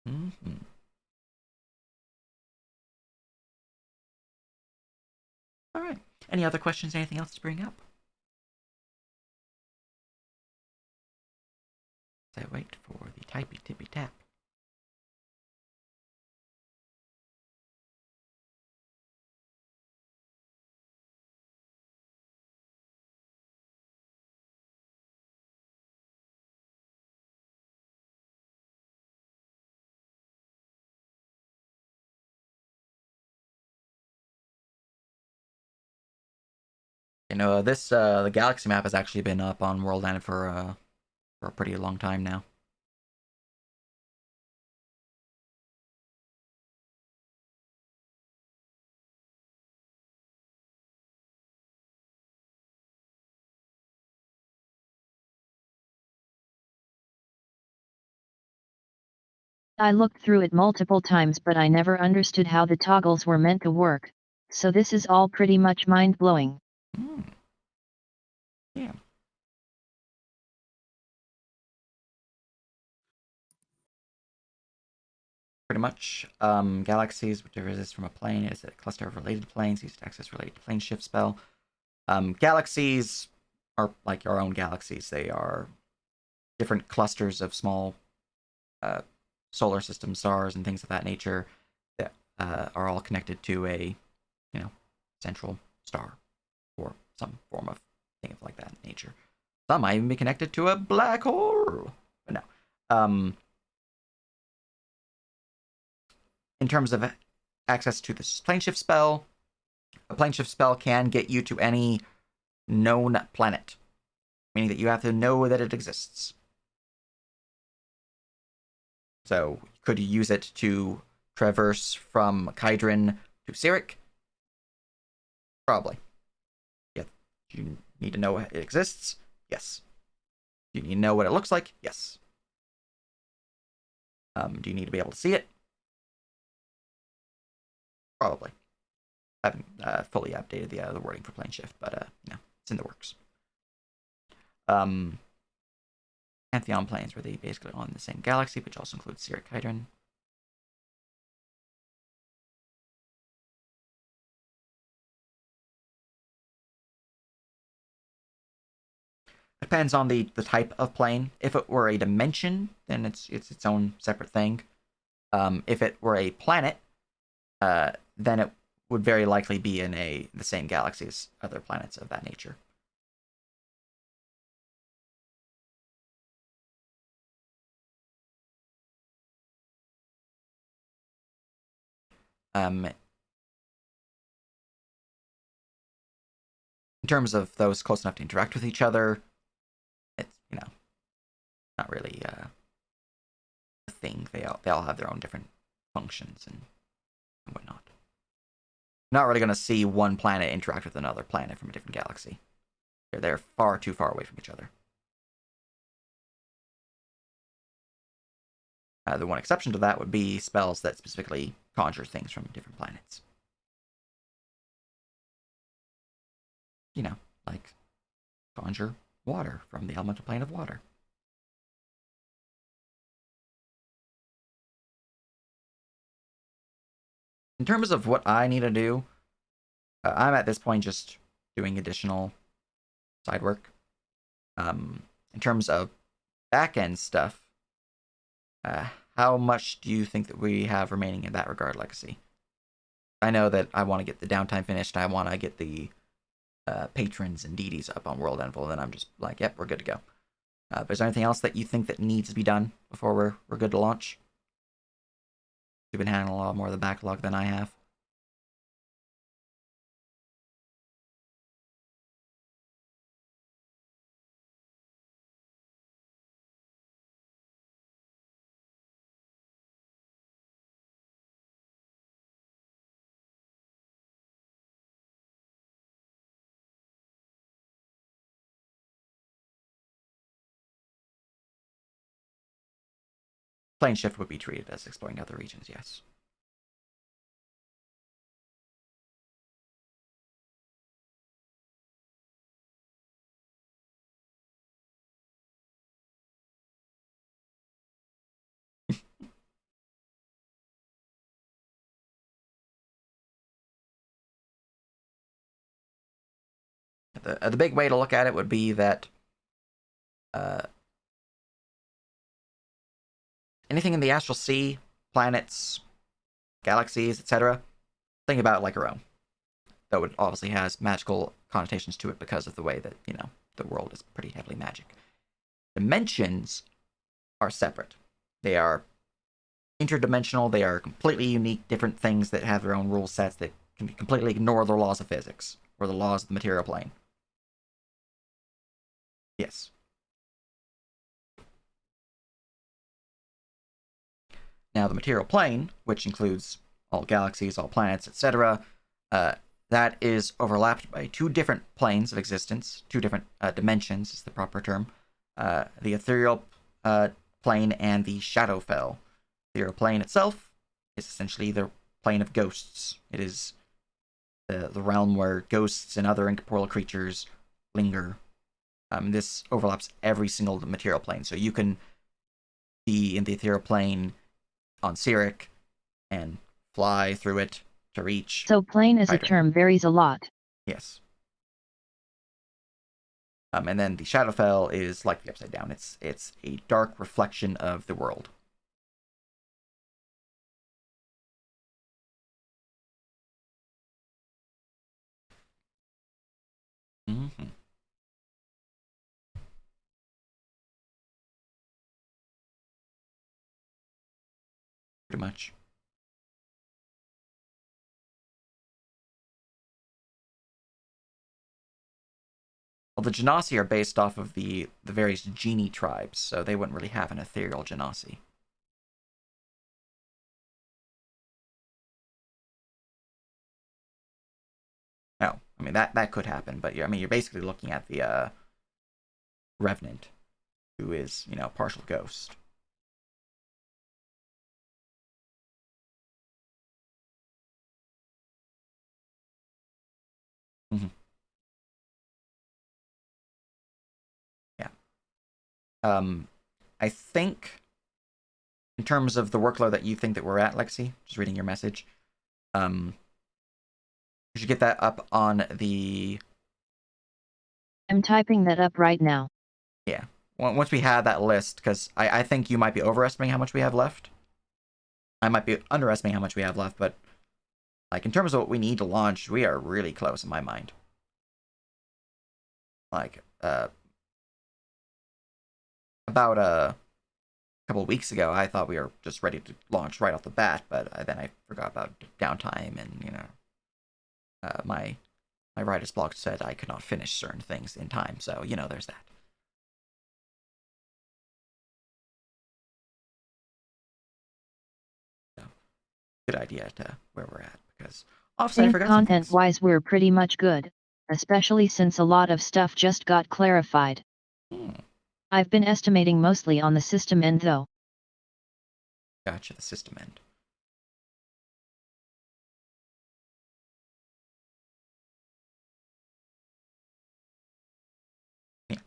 Mm-hmm. All right. Any other questions? Anything else to bring up? As I wait for the typey tippy tap. You know, this the galaxy map has actually been up on World End for a pretty long time now. I looked through it multiple times, but I never understood how the toggles were meant to work, so this is all pretty much mind-blowing. Yeah. Pretty much, galaxies, whichever is from a plane, is a cluster of related planes used to access related plane shift spell. Galaxies are like our own galaxies. They are different clusters of small solar system stars and things of that nature that are all connected to a, central star or some form of thing of like that nature. Some might even be connected to a black hole. But no. In terms of access to the plane shift spell, a plane shift spell can get you to any known planet, meaning that you have to know that it exists. So, could you use it to traverse from Kydrin to Syrik? Probably. Yeah. You need to know it exists? Yes. Do you need to know what it looks like? Yes. Do you need to be able to see it? Probably. I haven't fully updated the wording for plane shift, but it's in the works. Pantheon planes were they basically on the same galaxy, which also includes Syrik Hydron. Depends on the type of plane. If it were a dimension, then it's its own separate thing. If it were a planet, then it would very likely be in the same galaxy as other planets of that nature. In terms of those close enough to interact with each other, it's not really a thing. They all have their own different functions and whatnot. You're not really going to see one planet interact with another planet from a different galaxy. They're far too far away from each other. The one exception to that would be spells that specifically conjure things from different planets. Like conjure water from the elemental plane of water. In terms of what I need to do, I'm at this point just doing additional side work. In terms of back-end stuff, how much do you think that we have remaining in that regard, Legacy? I know that I want to get the downtime finished. I want to get the patrons and deities up on World Envil, and then I'm just like, yep, we're good to go. But is there anything else that you think that needs to be done before we're good to launch? You've been handling a lot more of the backlog than I have. Plane shift would be treated as exploring other regions, yes. The big way to look at it would be that anything in the astral sea, planets, galaxies, etc., think about it like our own. Though it obviously has magical connotations to it because of the way that, the world is pretty heavily magic. Dimensions are separate. They are interdimensional. They are completely unique, different things that have their own rule sets that can completely ignore the laws of physics or the laws of the material plane. Yes. Now, the material plane, which includes all galaxies, all planets, etc., that is overlapped by two different planes of existence, two different dimensions is the proper term. The ethereal plane and the Shadowfell. ethereal plane itself is essentially the plane of ghosts. It is the realm where ghosts and other incorporeal creatures linger. This overlaps every single material plane, so you can be in the ethereal plane on Syrik and fly through it to reach. So plane as a Hydra. term varies a lot. Yes. And then the Shadowfell is like the Upside Down. It's a dark reflection of the world. Mm-hmm. Pretty much. Well, the Genasi are based off of the various genie tribes, so they wouldn't really have an ethereal Genasi. No, I mean that could happen, but you're basically looking at the Revenant, who is partial ghost. Mm-hmm. Yeah. I think in terms of the workload that you think that we're at, Lexi, just reading your message, you should get that up on the. I'm typing that up right now. Yeah. Once we have that list, because I think you might be overestimating how much we have left. I might be underestimating how much we have left, but like in terms of what we need to launch, we are really close in my mind. Like about a couple of weeks ago, I thought we were just ready to launch right off the bat, but then I forgot about downtime, and my writer's block said I could not finish certain things in time, so there's that. So, good idea to where we're at, because obviously I forgot some things. Content-wise, we're pretty much good, especially since a lot of stuff just got clarified. I've been estimating mostly on the system end though. Gotcha, the system end. Yeah.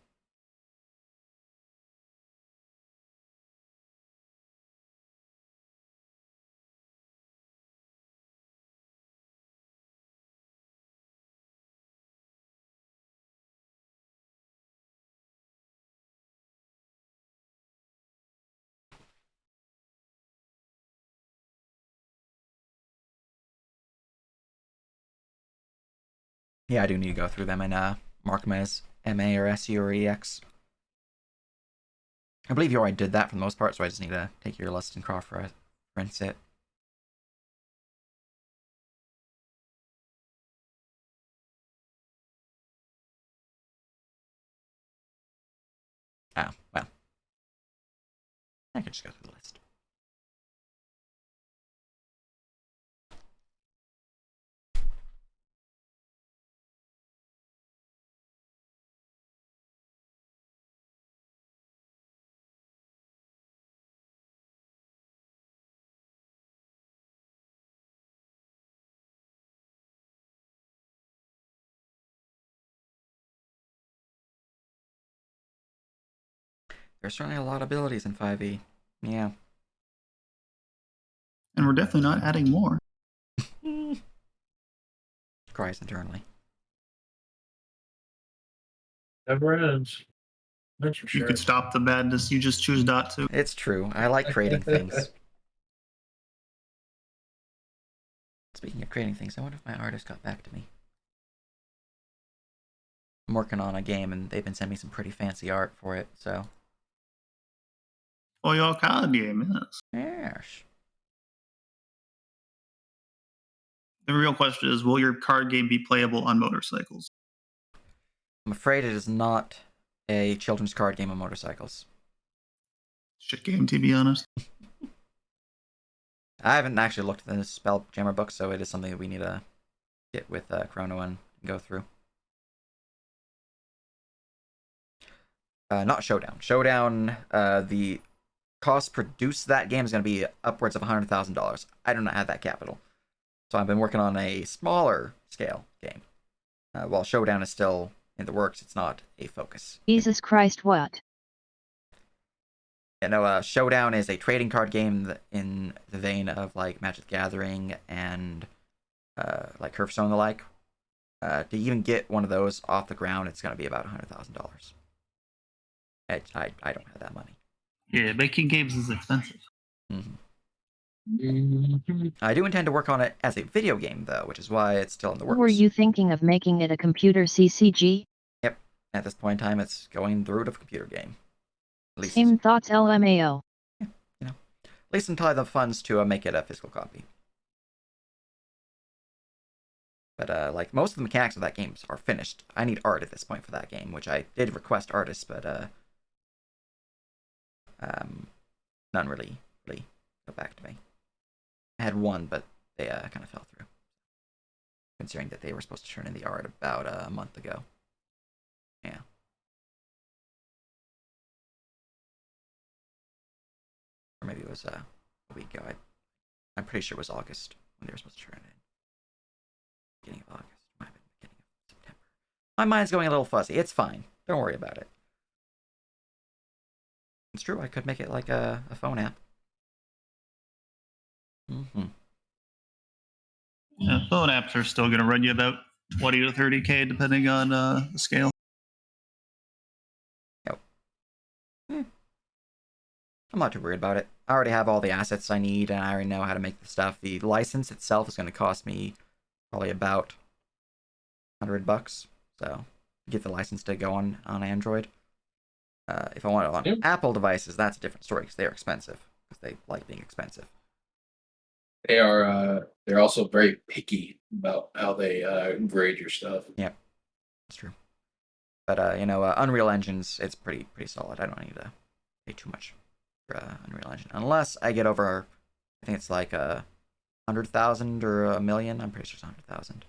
Yeah, I do need to go through them and mark them as MA or SU or EX. I believe you already did that for the most part, so I just need to take your list and cross-reference it. Oh, well. I can just go through the list. There's certainly a lot of abilities in 5e. Yeah. And we're definitely not adding more. Cries internally. Never ends. That's for You sure. could stop the badness, you just choose not to. It's true. I like creating things. Speaking of creating things, I wonder if my artist got back to me. I'm working on a game, and they've been sending me some pretty fancy art for it, so. Oh, your card game, yes. Yes. The real question is, will your card game be playable on motorcycles? I'm afraid it is not a children's card game on motorcycles. Shit game, to be honest. I haven't actually looked at the Spelljammer book, so it is something that we need to get with Chrono and go through. Not Showdown. Showdown, the cost to produce that game is going to be upwards of $100,000. I do not have that capital. So I've been working on a smaller scale game. While Showdown is still in the works, it's not a focus. Jesus Christ, what? You know, Showdown is a trading card game in the vein of like Magic the Gathering and like Hearthstone and the like. To even get one of those off the ground, it's going to be about $100,000. I don't have that money. Yeah, making games is expensive. I do intend to work on it as a video game, though, which is why it's still in the works. Were you thinking of making it a computer CCG? Yep. At this point in time, it's going the route of a computer game. At least, Same thoughts, LMAO. Yeah, you know, at least until I have the funds to make it a physical copy. But like most of the mechanics of that game are finished. I need art at this point for that game, which I did request artists, but none really got back to me. I had one, but they kind of fell through, considering that they were supposed to turn in the art about a month ago. Yeah. Or maybe it was a week ago. I'm pretty sure it was August when they were supposed to turn it in. Beginning of August. Might have been beginning of September. My mind's going a little fuzzy. It's fine. Don't worry about it. It's true, I could make it like a phone app. Yeah, phone apps are still going to run you about 20 to 30K depending on the scale. Yep. I'm not too worried about it. I already have all the assets I need, and I already know how to make the stuff. The license itself is going to cost me probably about $100. So get the license to go on Android. If I want it on Apple devices, that's a different story because they're expensive. Because they like being expensive. They are. They're also very picky about how they grade your stuff. Yep, that's true. But you know, Unreal Engine's it's pretty solid. I don't need to pay too much for Unreal Engine unless I get over. I think it's like 100,000 or $1 million. I'm pretty sure it's 100,000.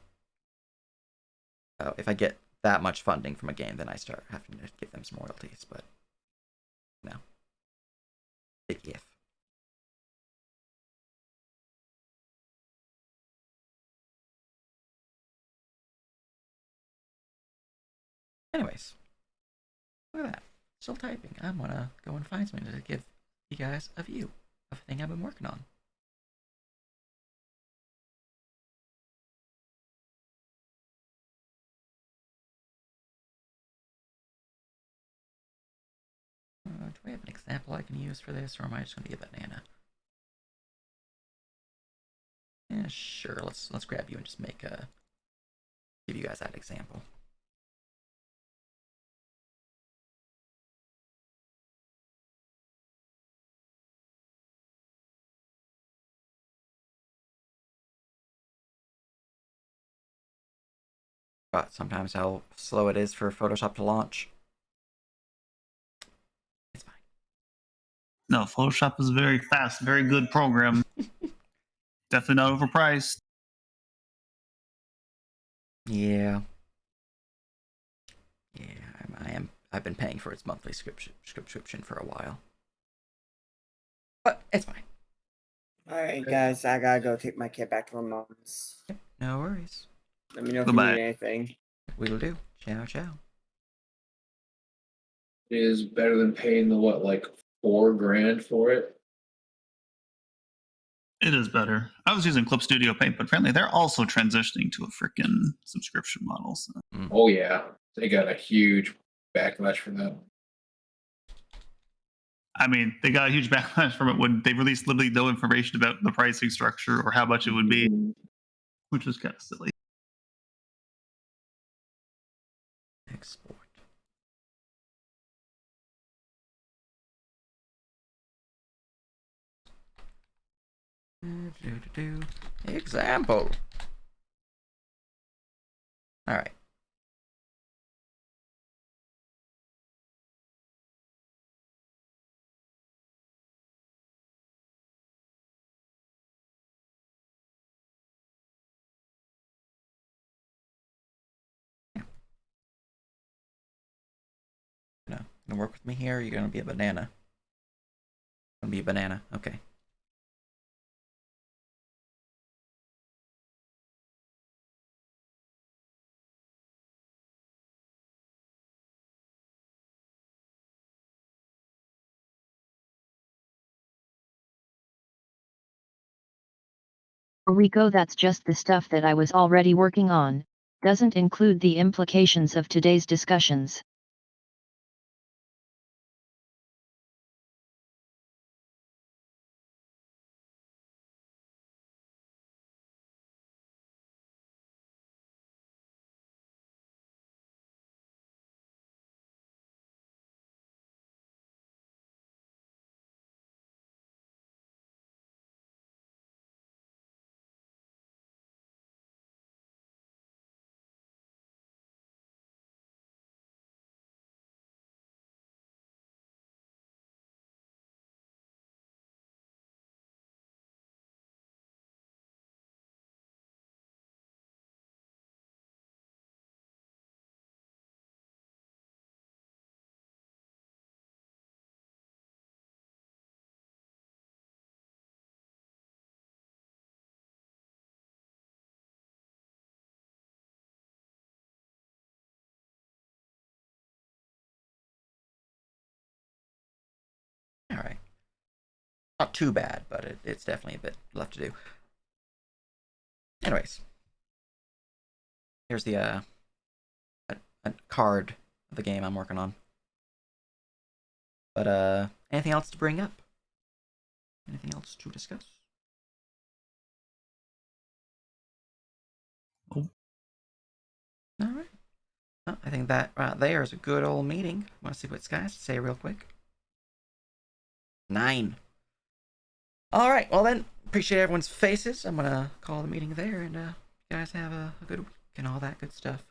If I get that much funding from a game, then I start having to give them some royalties. But no, big if. Anyways, look at that. Still typing. I'm gonna go and find something to give you guys a view of a thing I've been working on. Do we have an example I can use for this, or am I just gonna be a banana? Yeah, sure. Let's grab you and just give you guys that example. But sometimes how slow it is for Photoshop to launch. It's fine. No, Photoshop is very fast, very good program. Definitely not overpriced. Yeah. I've been paying for its monthly subscription for a while. But it's fine. Alright, guys, I gotta go take my kid back to her mom's. No worries. Let me know if Goodbye. you need anything. We'll do. Ciao, ciao. It is better than paying the like $4,000 for it. It is better. I was using Clip Studio Paint, but apparently they're also transitioning to a freaking subscription model. So. Oh yeah, they got a huge backlash for that. I mean, they got a huge backlash from it when they released literally no information about the pricing structure or how much it would be, which was kind of silly. Export. Example. All right. Gonna work with me here, or you're gonna be a banana. Gonna be a banana. Okay. Rico, that's just the stuff that I was already working on, doesn't include the implications of today's discussions. Alright. Not too bad, but it's definitely a bit left to do. Anyways. Here's the a card of the game I'm working on. But anything else to bring up? Anything else to discuss? Oh. Alright. Well, I think that right there is a good old meeting. Want to see what guys say real quick? 9. Alright, well then, appreciate everyone's faces. I'm gonna call the meeting there, and you guys have a good week and all that good stuff.